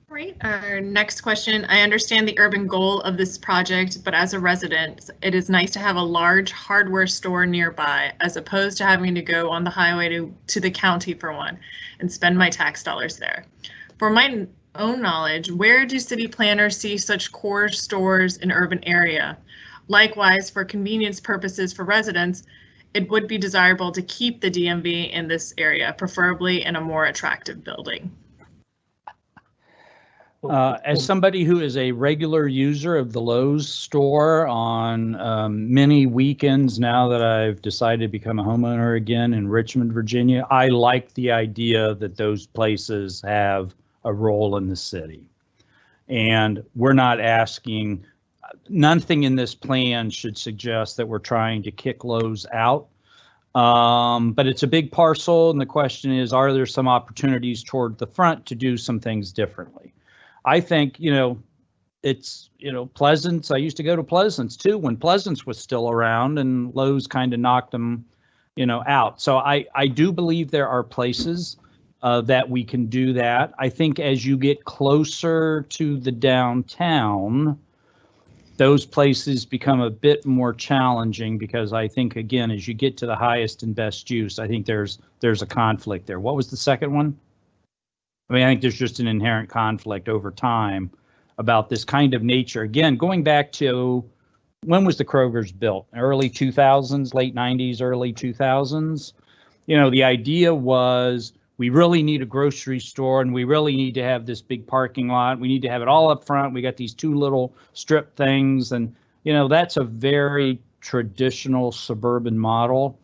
Right, our next question. I understand the urban goal of this project, but as a resident, it is nice to have a large hardware store nearby as opposed to having to go on the highway to the county for one and spend my tax dollars there. For my own knowledge, where do city planners see such core stores in urban area? Likewise, for convenience purposes for residents, it would be desirable to keep the DMV in this area, preferably in a more attractive building. As somebody who is a regular user of the Lowe's store on many weekends, now that I've decided to become a homeowner again in Richmond, Virginia, I like the idea that those places have a role in the city. And we're not asking, nothing in this plan should suggest that we're trying to kick Lowe's out. But it's a big parcel, and the question is, are there some opportunities toward the front to do some things differently? I think, it's, Pleasance. I used to go to Pleasance too when Pleasance was still around, and Lowe's kind of knocked them, out. So I do believe there are places that we can do that. I think as you get closer to the downtown, those places become a bit more challenging because I think, again, as you get to the highest and best use, I think there's a conflict there. What was the second one? I think there's just an inherent conflict over time about this kind of nature. Again, going back to when was the Kroger's built? Early 2000s, late 90s, early 2000s. The idea was we really need a grocery store and we really need to have this big parking lot. We need to have it all up front. We got these two little strip things. And, that's a very traditional suburban model.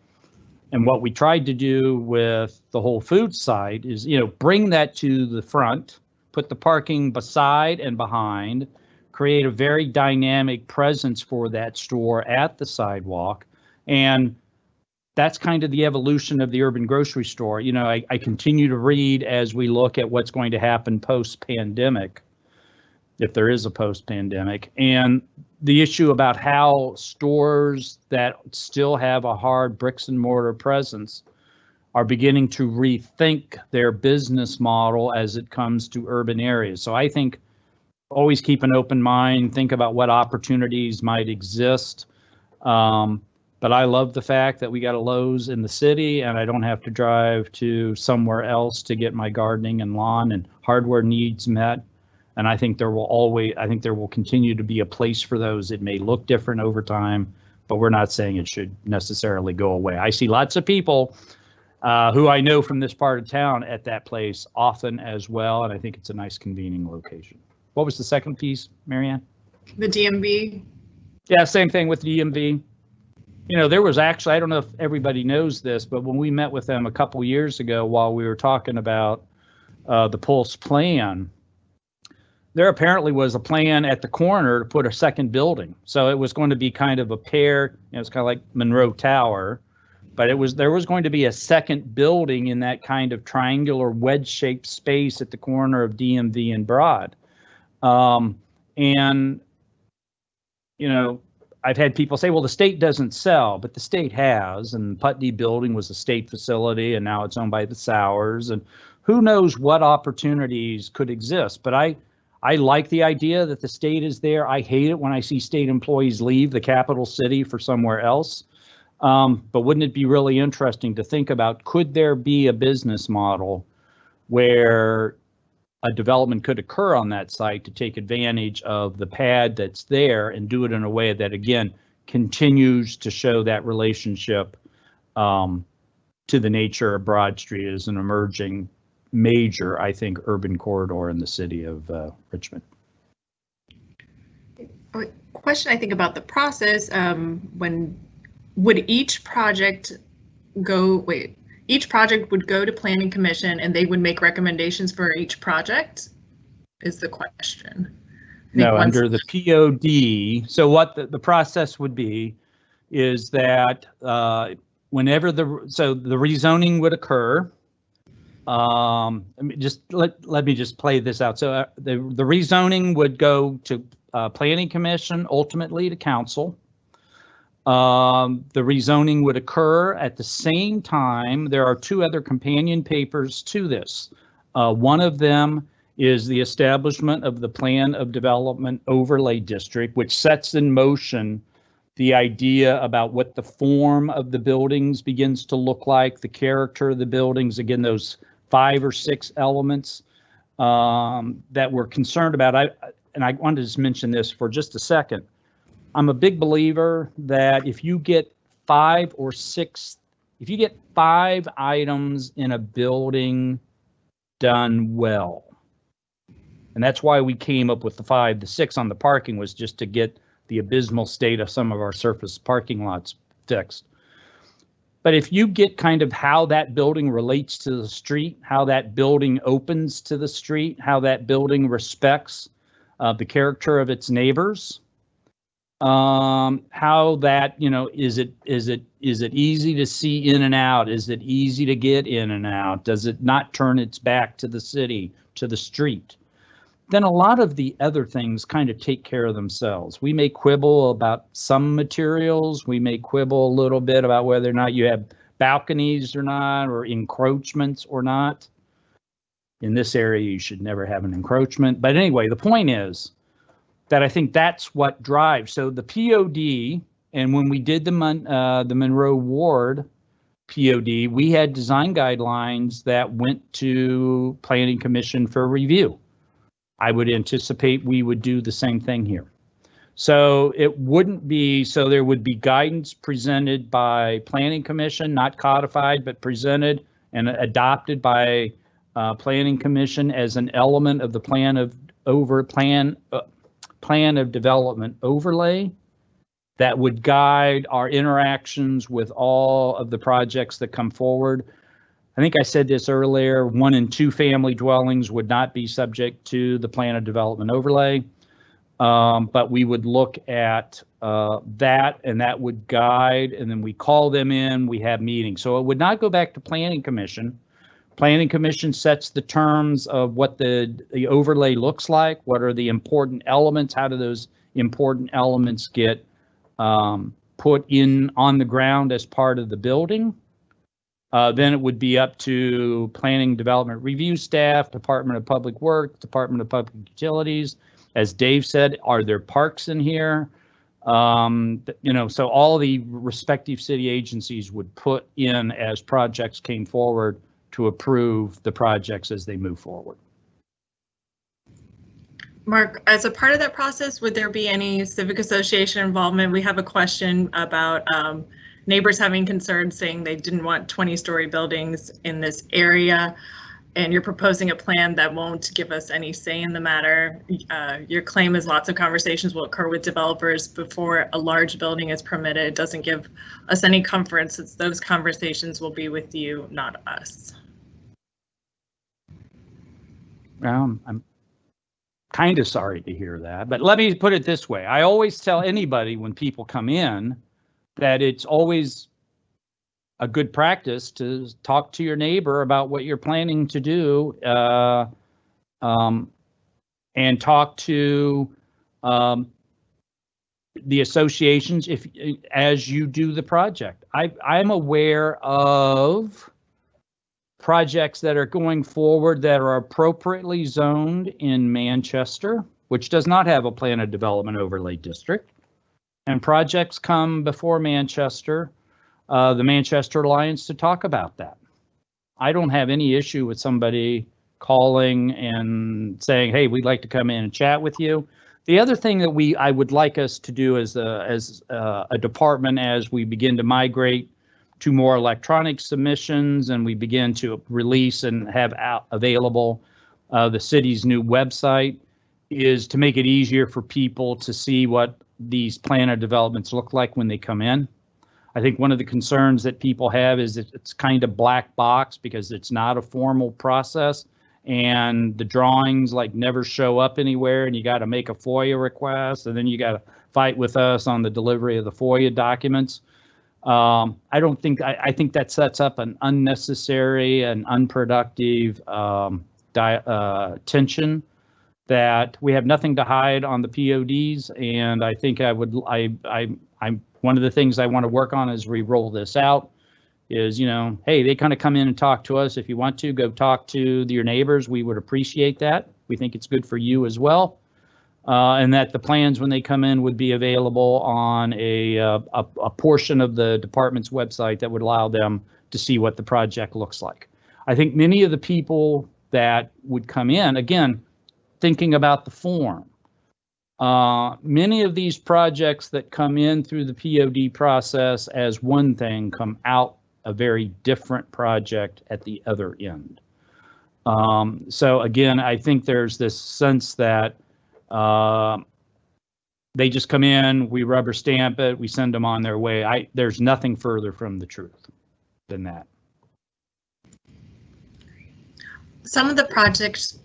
And what we tried to do with the Whole Foods site is, bring that to the front, put the parking beside and behind, create a very dynamic presence for that store at the sidewalk. And that's kind of the evolution of the urban grocery store. I continue to read as we look at what's going to happen post-pandemic, if there is a post-pandemic, and the issue about how stores that still have a hard bricks and mortar presence are beginning to rethink their business model as it comes to urban areas. So I think always keep an open mind, think about what opportunities might exist. But I love the fact that we got a Lowe's in the city and I don't have to drive to somewhere else to get my gardening and lawn and hardware needs met. And I think there will continue to be a place for those. It may look different over time, but we're not saying it should necessarily go away. I see lots of people who I know from this part of town at that place often as well. And I think it's a nice convening location. What was the second piece, Marianne? The DMV. Yeah, same thing with the DMV. There was actually, I don't know if everybody knows this, but when we met with them a couple years ago while we were talking about the Pulse plan, there apparently was a plan at the corner to put a second building. So it was going to be kind of a pair, it's kind of like Monroe Tower, but there was going to be a second building in that kind of triangular wedge-shaped space at the corner of DMV and Broad. And, you know, I've had people say, well, the state doesn't sell, but the state has, and Putney Building was a state facility, and now it's owned by the Sowers, and who knows what opportunities could exist. But I like the idea that the state is there. I hate it when I see state employees leave the capital city for somewhere else. But wouldn't it be really interesting to think about, could there be a business model where a development could occur on that site to take advantage of the pad that's there and do it in a way that, again, continues to show that relationship to the nature of Broad Street as an emerging major, I think, urban corridor in the city of Richmond. A question I think about the process, when would each project each project would go to Planning Commission and they would make recommendations for each project, is the question. No, under the POD. So what the process would be is that whenever the rezoning would occur, let me just play this out. So the rezoning would go to Planning Commission, ultimately to Council. The rezoning would occur at the same time. There are two other companion papers to this. One of them is the establishment of the Plan of Development Overlay District, which sets in motion the idea about what the form of the buildings begins to look like, the character of the buildings, again, those 5 or 6 elements that we're concerned about. And I wanted to just mention this for just a second. I'm a big believer that if you get 5 or 6, if you get 5 items in a building done well, and that's why we came up with the 5, the 6 on the parking was just to get the abysmal state of some of our surface parking lots fixed. But if you get kind of how that building relates to the street, how that building opens to the street, how that building respects the character of its neighbors, how that, you know, is it easy to see in and out? Is it easy to get in and out? Does it not turn its back to the city, to the street? Then a lot of the other things kind of take care of themselves. We may quibble about some materials. We may quibble a little bit about whether or not you have balconies or not, or encroachments or not. In this area, you should never have an encroachment. But anyway, the point is that I think that's what drives. So the POD, and when we did the Monroe Ward POD, we had design guidelines that went to Planning Commission for review. I would anticipate we would do the same thing here. So it wouldn't be, so there would be guidance presented by Planning Commission, not codified, but presented and adopted by Planning Commission as an element of the plan of development overlay that would guide our interactions with all of the projects that come forward. I think I said this earlier, 1 and 2 family dwellings would not be subject to the plan of development overlay, but we would look at that, and that would guide, and then we call them in, we have meetings. So it would not go back to Planning Commission. Planning Commission sets the terms of what the overlay looks like, what are the important elements, how do those important elements get put in on the ground as part of the building. Then it would be up to Planning Development Review staff, Department of Public Works, Department of Public Utilities. As Dave said, are there parks in here? You know, so all the respective city agencies would put in as projects came forward to approve the projects as they move forward. Mark, as a part of that process, would there be any civic association involvement? We have a question about neighbors having concerns saying they didn't want 20-story buildings in this area, and you're proposing a plan that won't give us any say in the matter. Your claim is lots of conversations will occur with developers before a large building is permitted. It doesn't give us any comfort since those conversations will be with you, not us. I'm kind of sorry to hear that, but let me put it this way. I always tell anybody when people come in that it's always a good practice to talk to your neighbor about what you're planning to do. and talk to the associations as you do the project. I'm aware of projects that are going forward that are appropriately zoned in Manchester, which does not have a plan of development overlay district. And projects come before Manchester, the Manchester Alliance, to talk about that. I don't have any issue with somebody calling and saying, hey, we'd like to come in and chat with you. The other thing that I would like us to do as a department, as we begin to migrate to more electronic submissions and we begin to release and have available the city's new website, is to make it easier for people to see what these plan of developments look like when they come in. I think one of the concerns that people have is that it's kind of black box because it's not a formal process and the drawings like never show up anywhere, and you got to make a FOIA request and then you got to fight with us on the delivery of the FOIA documents. I think that sets up an unnecessary and unproductive tension that we have nothing to hide on the PODs. And I think I'm one of the things I want to work on as we roll this out is, hey, they kind of come in and talk to us. If you want to go talk to your neighbors, we would appreciate that. We think it's good for you as well. And that the plans when they come in would be available on a portion of the department's website that would allow them to see what the project looks like. I think many of the people that would come in, again, thinking about the form, many of these projects that come in through the POD process as one thing come out a very different project at the other end. So again, I think there's this sense that they just come in, we rubber stamp it, we send them on their way. There's nothing further from the truth than that. Some of the projects,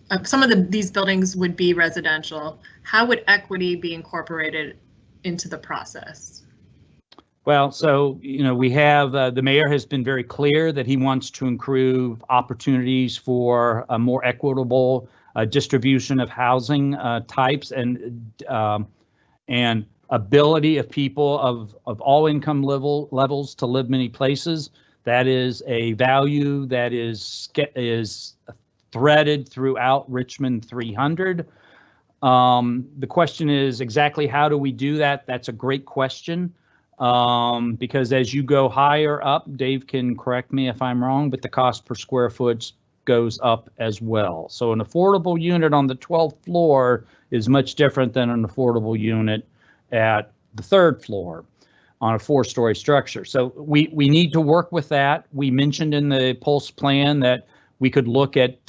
these buildings would be residential. How would equity be incorporated into the process? Well, so, we have, the mayor has been very clear that he wants to improve opportunities for a more equitable distribution of housing types and ability of people of all income levels to live many places. That is a value that is threaded throughout Richmond 300. The question is exactly how do we do that? That's a great question. Because as you go higher up, Dave can correct me if I'm wrong, but the cost per square foot goes up as well. So an affordable unit on the 12th floor is much different than an affordable unit at the 3rd floor on a 4-story structure. So we need to work with that. We mentioned in the Pulse plan that we could look at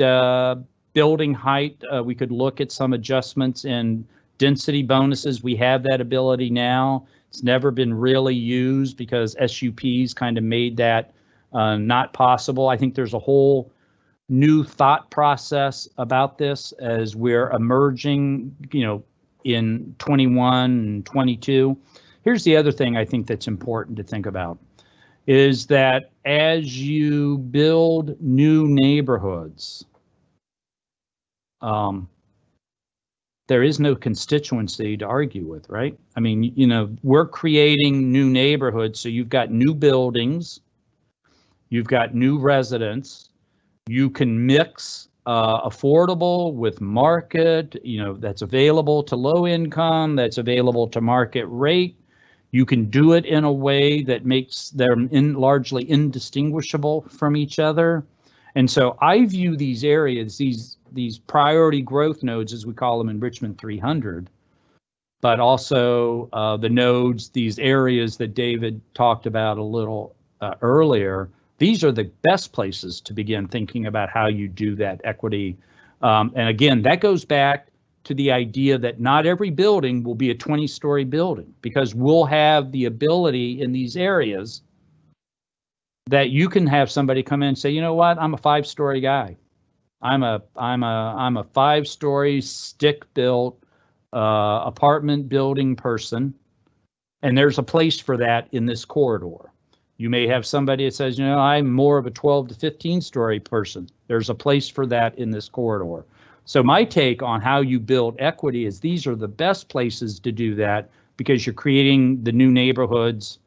building height. We could look at some adjustments in density bonuses. We have that ability now. It's never been really used because SUPs kind of made that not possible. I think there's a whole new thought process about this as we're emerging, in 21 and 22. Here's the other thing I think that's important to think about is that as you build new neighborhoods, there is no constituency to argue with, right? I mean, we're creating new neighborhoods, so you've got new buildings, you've got new residents, you can mix affordable with market, that's available to low income, that's available to market rate. You can do it in a way that makes them largely indistinguishable from each other. And so I view these areas, these priority growth nodes, as we call them in Richmond 300, but also the nodes, these areas that David talked about a little earlier. These are the best places to begin thinking about how you do that equity. And again, that goes back to the idea that not every building will be a 20-story building, because we'll have the ability in these areas that you can have somebody come in and say, you know what, I'm a 5-story guy. I'm a 5-story stick-built apartment building person, and there's a place for that in this corridor. You may have somebody that says, I'm more of a 12 to 15-story person. There's a place for that in this corridor. So my take on how you build equity is these are the best places to do that because you're creating the new neighborhoods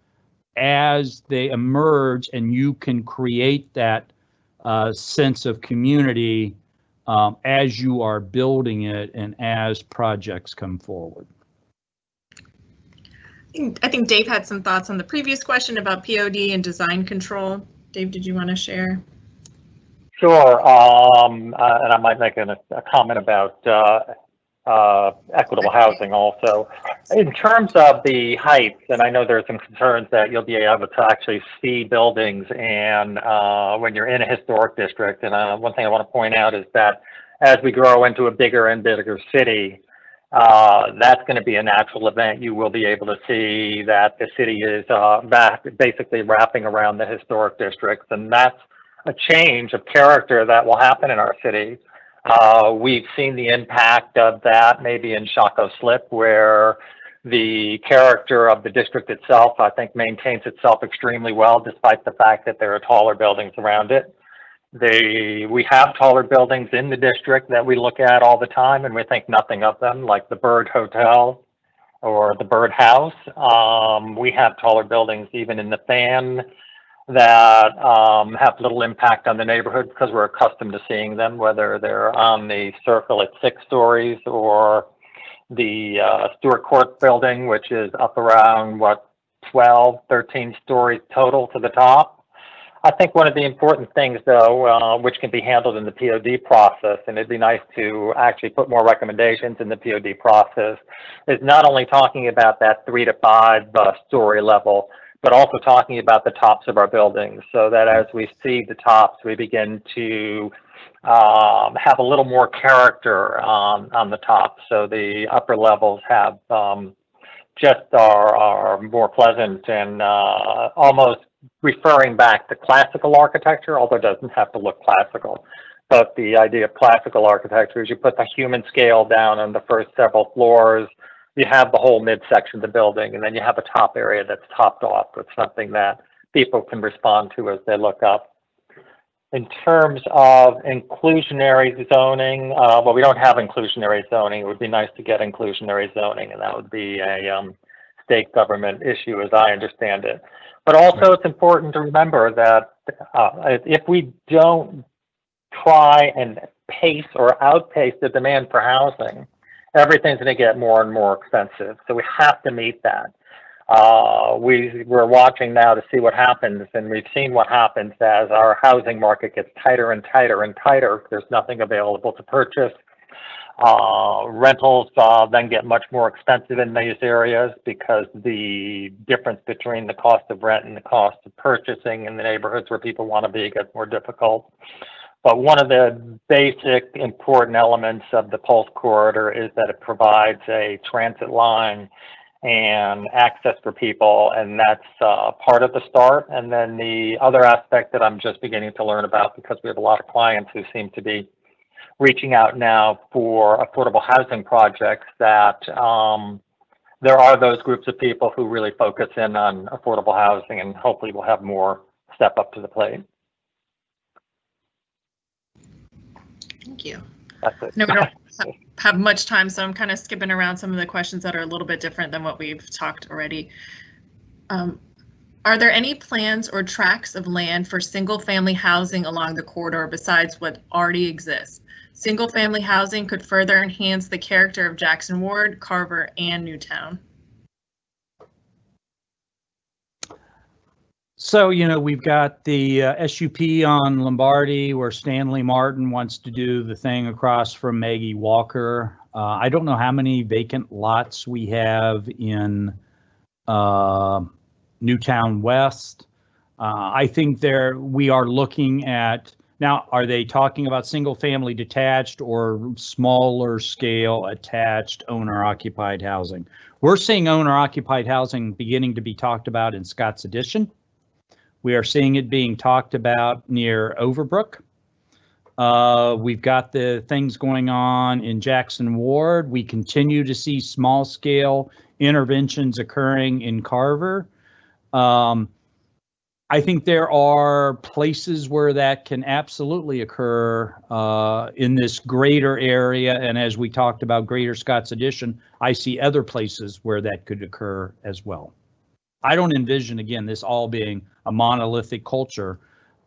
as they emerge, and you can create that sense of community as you are building it and as projects come forward. I think Dave had some thoughts on the previous question about POD and design control. Dave, did you want to share? Sure, and I might make a comment about equitable housing also. In terms of the heights, and I know there's some concerns that you'll be able to actually see buildings and when you're in a historic district. And one thing I want to point out is that as we grow into a bigger and bigger city, that's going to be a natural event. You will be able to see that the city is basically wrapping around the historic districts, and that's a change of character that will happen in our city. We've seen the impact of that maybe in Shako Slip, where the character of the district itself, I think, maintains itself extremely well, despite the fact that there are taller buildings around it. We have taller buildings in the district that we look at all the time, and we think nothing of them, like the Bird Hotel or the Bird House. We have taller buildings even in the Fan that have little impact on the neighborhood because we're accustomed to seeing them, whether they're on the circle at 6 stories or the Stewart Court building, which is up around, 12, 13 stories total to the top. I think one of the important things, though, which can be handled in the POD process, and it'd be nice to actually put more recommendations in the POD process, is not only talking about that 3 to 5 story level, but also talking about the tops of our buildings, so that as we see the tops, we begin to have a little more character on the top. So the upper levels have just are more pleasant and almost referring back to classical architecture, although it doesn't have to look classical. But the idea of classical architecture is you put the human scale down on the first several floors, you have the whole midsection of the building, and then you have a top area that's topped off with something that people can respond to as they look up. In terms of inclusionary zoning, well, we don't have inclusionary zoning. It would be nice to get inclusionary zoning, and that would be a state government issue as I understand it. But also it's important to remember that if we don't try and pace or outpace the demand for housing, everything's going to get more and more expensive. So we have to meet that. We're watching now to see what happens, and we've seen what happens as our housing market gets tighter and tighter and tighter. There's nothing available to purchase. Rentals then get much more expensive in these areas because the difference between the cost of rent and the cost of purchasing in the neighborhoods where people want to be gets more difficult. But one of the basic important elements of the Pulse Corridor is that it provides a transit line and access for people, and that's part of the start. And then the other aspect that I'm just beginning to learn about, because we have a lot of clients who seem to be reaching out now for affordable housing projects, that there are those groups of people who really focus in on affordable housing, and hopefully we'll have more step up to the plate. Thank you. That's it. No, we don't have much time, so I'm kind of skipping around some of the questions that are a little bit different than what we've talked already. Are there any plans or tracts of land for single-family housing along the corridor besides what already exists? Single-family housing could further enhance the character of Jackson Ward, Carver, and Newtown. So, you know, we've got the SUP on Lombardi where Stanley Martin wants to do the thing across from Maggie Walker. I don't know how many vacant lots we have in Newtown West. I think we are looking at, now, are they talking about single family detached or smaller scale attached owner occupied housing? We're seeing owner occupied housing beginning to be talked about in Scott's Addition. We are seeing it being talked about near Overbrook. We've got the things going on in Jackson Ward. We continue to see small scale interventions occurring in Carver. I think there are places where that can absolutely occur in this greater area. And as we talked about Greater Scots Addition, I see other places where that could occur as well. I don't envision, again, this all being a monolithic culture.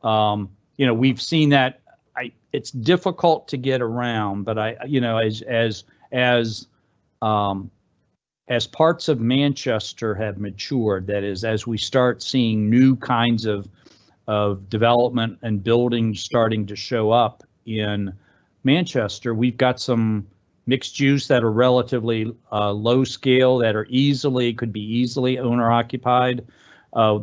We've seen that. It's difficult to get around, but as parts of Manchester have matured, that is, as we start seeing new kinds of development and buildings starting to show up in Manchester, we've got some mixed use that are relatively low scale that are could be easily owner occupied.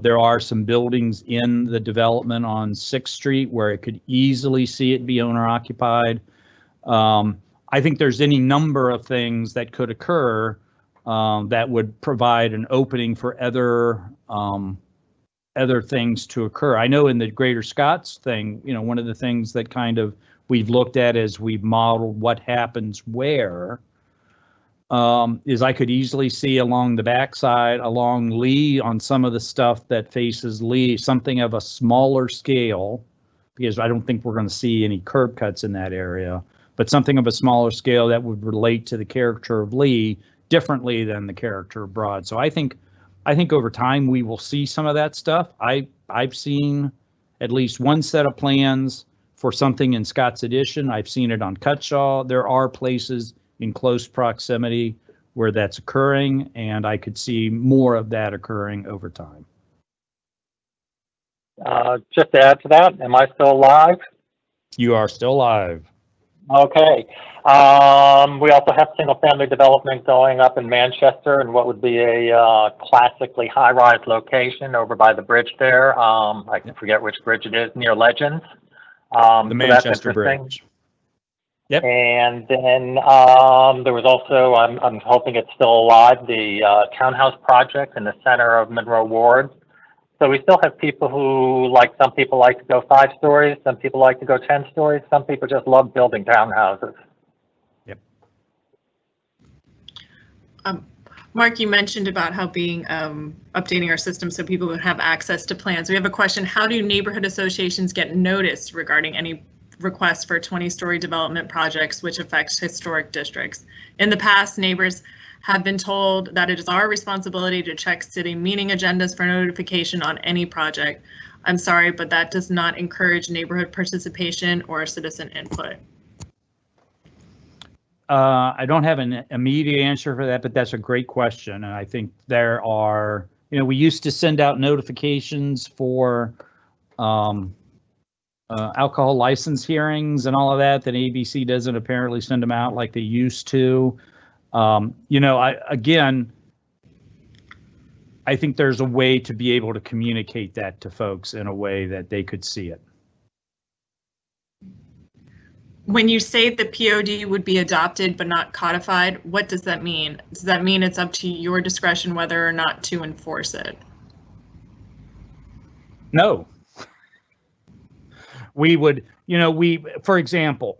There are some buildings in the development on 6th Street where it could easily see it be owner occupied. I think there's any number of things that could occur that would provide an opening for other things to occur. I know in the Greater Scots thing, one of the things that kind of we've looked at as we've modeled what happens where is I could easily see along the backside, along Lee, on some of the stuff that faces Lee, something of a smaller scale, because I don't think we're going to see any curb cuts in that area, but something of a smaller scale that would relate to the character of Lee differently than the character of Broad. So I think over time we will see some of that stuff. I've seen at least one set of plans for something in Scots Addition. I've seen it on Cutshaw. There are places in close proximity where that's occurring, and I could see more of that occurring over time. Just to add to that, am I still live? You are still live. Okay. We also have single-family development going up in Manchester in what would be a classically high-rise location over by the bridge there. I can forget which bridge it is, near Legends. The Manchester Bridge. Yep. And then there was also, I'm hoping it's still alive, the townhouse project in the center of Monroe Ward. So we still have people who, some people like to go 5 stories, some people like to go 10 stories, some people just love building townhouses. Yep. Mark, you mentioned about how being updating our system so people would have access to plans. We have a question: how do neighborhood associations get noticed regarding any requests for 20-story development projects which affects historic districts? In the past, neighbors have been told that it is our responsibility to check city meeting agendas for notification on any project. I'm sorry, but that does not encourage neighborhood participation or citizen input. I don't have an immediate answer for that, but that's a great question. And I think there are, we used to send out notifications for alcohol license hearings and all of that ABC doesn't apparently send them out like they used to. I think there's a way to be able to communicate that to folks in a way that they could see it. When you say the POD would be adopted but not codified, what does that mean? Does that mean it's up to your discretion whether or not to enforce it? No. We would, for example,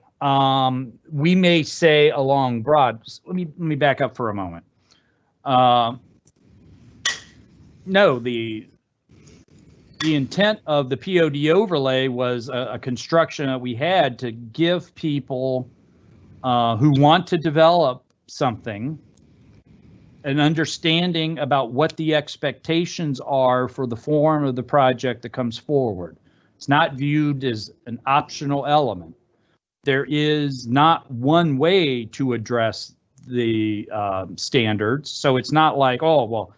we may say along Broad, let me back up for a moment. No, the intent of the POD overlay was a construction that we had to give people who want to develop something an understanding about what the expectations are for the form of the project that comes forward. It's not viewed as an optional element. There is not one way to address the standards. So it's not like, oh, well,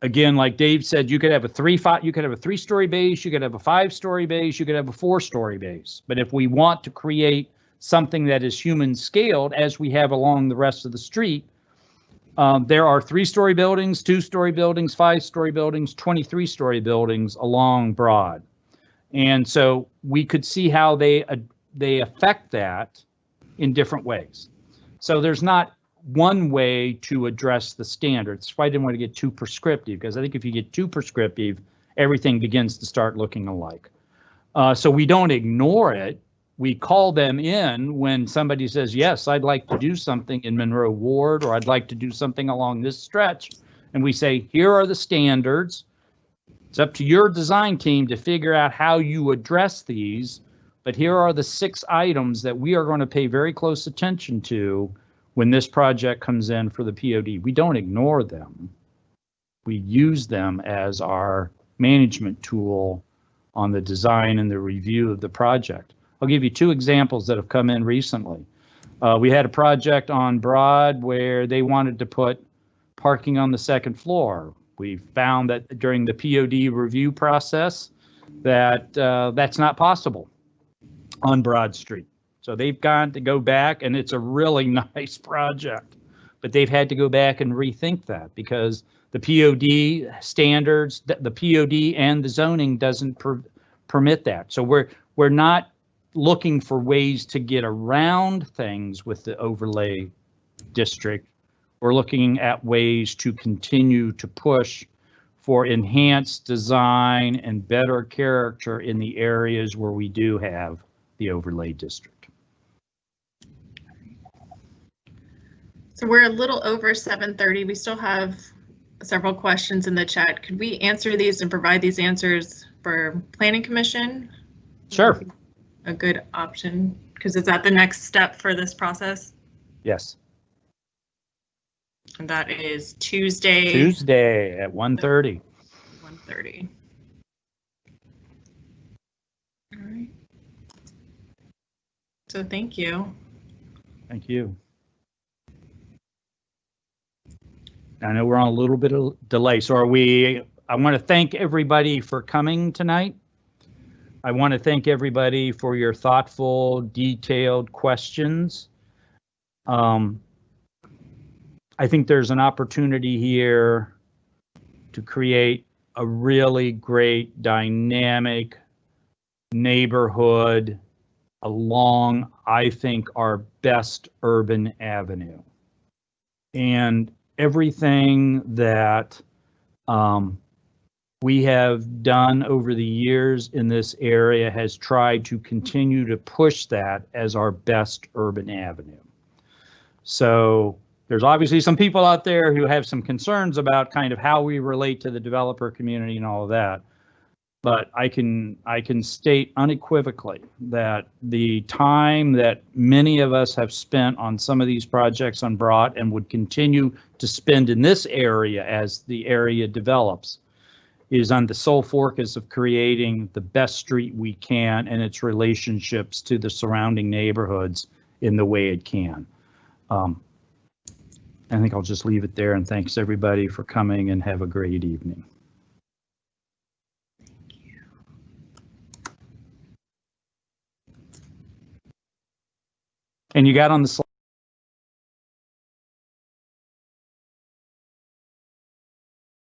again, like Dave said, you could have a 3-story base, you could have a 5-story base, you could have a 4-story base. But if we want to create something that is human scaled, as we have along the rest of the street, there are 3-story buildings, 2-story buildings, 5-story buildings, 23-story buildings along Broad. And so we could see how they affect that in different ways. So there's not one way to address the standards. That's why I didn't want to get too prescriptive, because I think if you get too prescriptive, everything begins to start looking alike. So we don't ignore it. We call them in when somebody says, yes, I'd like to do something in Monroe Ward, or I'd like to do something along this stretch. And we say, here are the standards. It's up to your design team to figure out how you address these, but here are the 6 items that we are going to pay very close attention to when this project comes in for the POD. We don't ignore them. We use them as our management tool on the design and the review of the project. I'll give you 2 examples that have come in recently. We had a project on Broad where they wanted to put parking on the 2nd floor. We found that during the POD review process that that's not possible on Broad Street. So they've got to go back, and it's a really nice project, but they've had to go back and rethink that because the POD standards, the POD and the zoning doesn't permit that. So we're not looking for ways to get around things with the overlay district. We're looking at ways to continue to push for enhanced design and better character in the areas where we do have the overlay district. So we're a little over 7:30. We still have several questions in the chat. Could we answer these and provide these answers for Planning Commission? Sure. A good option, because is that the next step for this process? Yes. And that is Tuesday. Tuesday at 1:30. 1:30. All right. So thank you. Thank you. I know we're on a little bit of delay, so I want to thank everybody for coming tonight. I want to thank everybody for your thoughtful, detailed questions. I think there's an opportunity here to create a really great, dynamic neighborhood along, I think, our best urban avenue. And everything that we have done over the years in this area has tried to continue to push that as our best urban avenue. So there's obviously some people out there who have some concerns about kind of how we relate to the developer community and all of that. But I can state unequivocally that the time that many of us have spent on some of these projects on Broad and would continue to spend in this area as the area develops is on the sole focus of creating the best street we can and its relationships to the surrounding neighborhoods in the way it can. I think I'll just leave it there, and thanks everybody for coming, and have a great evening. And you got on the slide.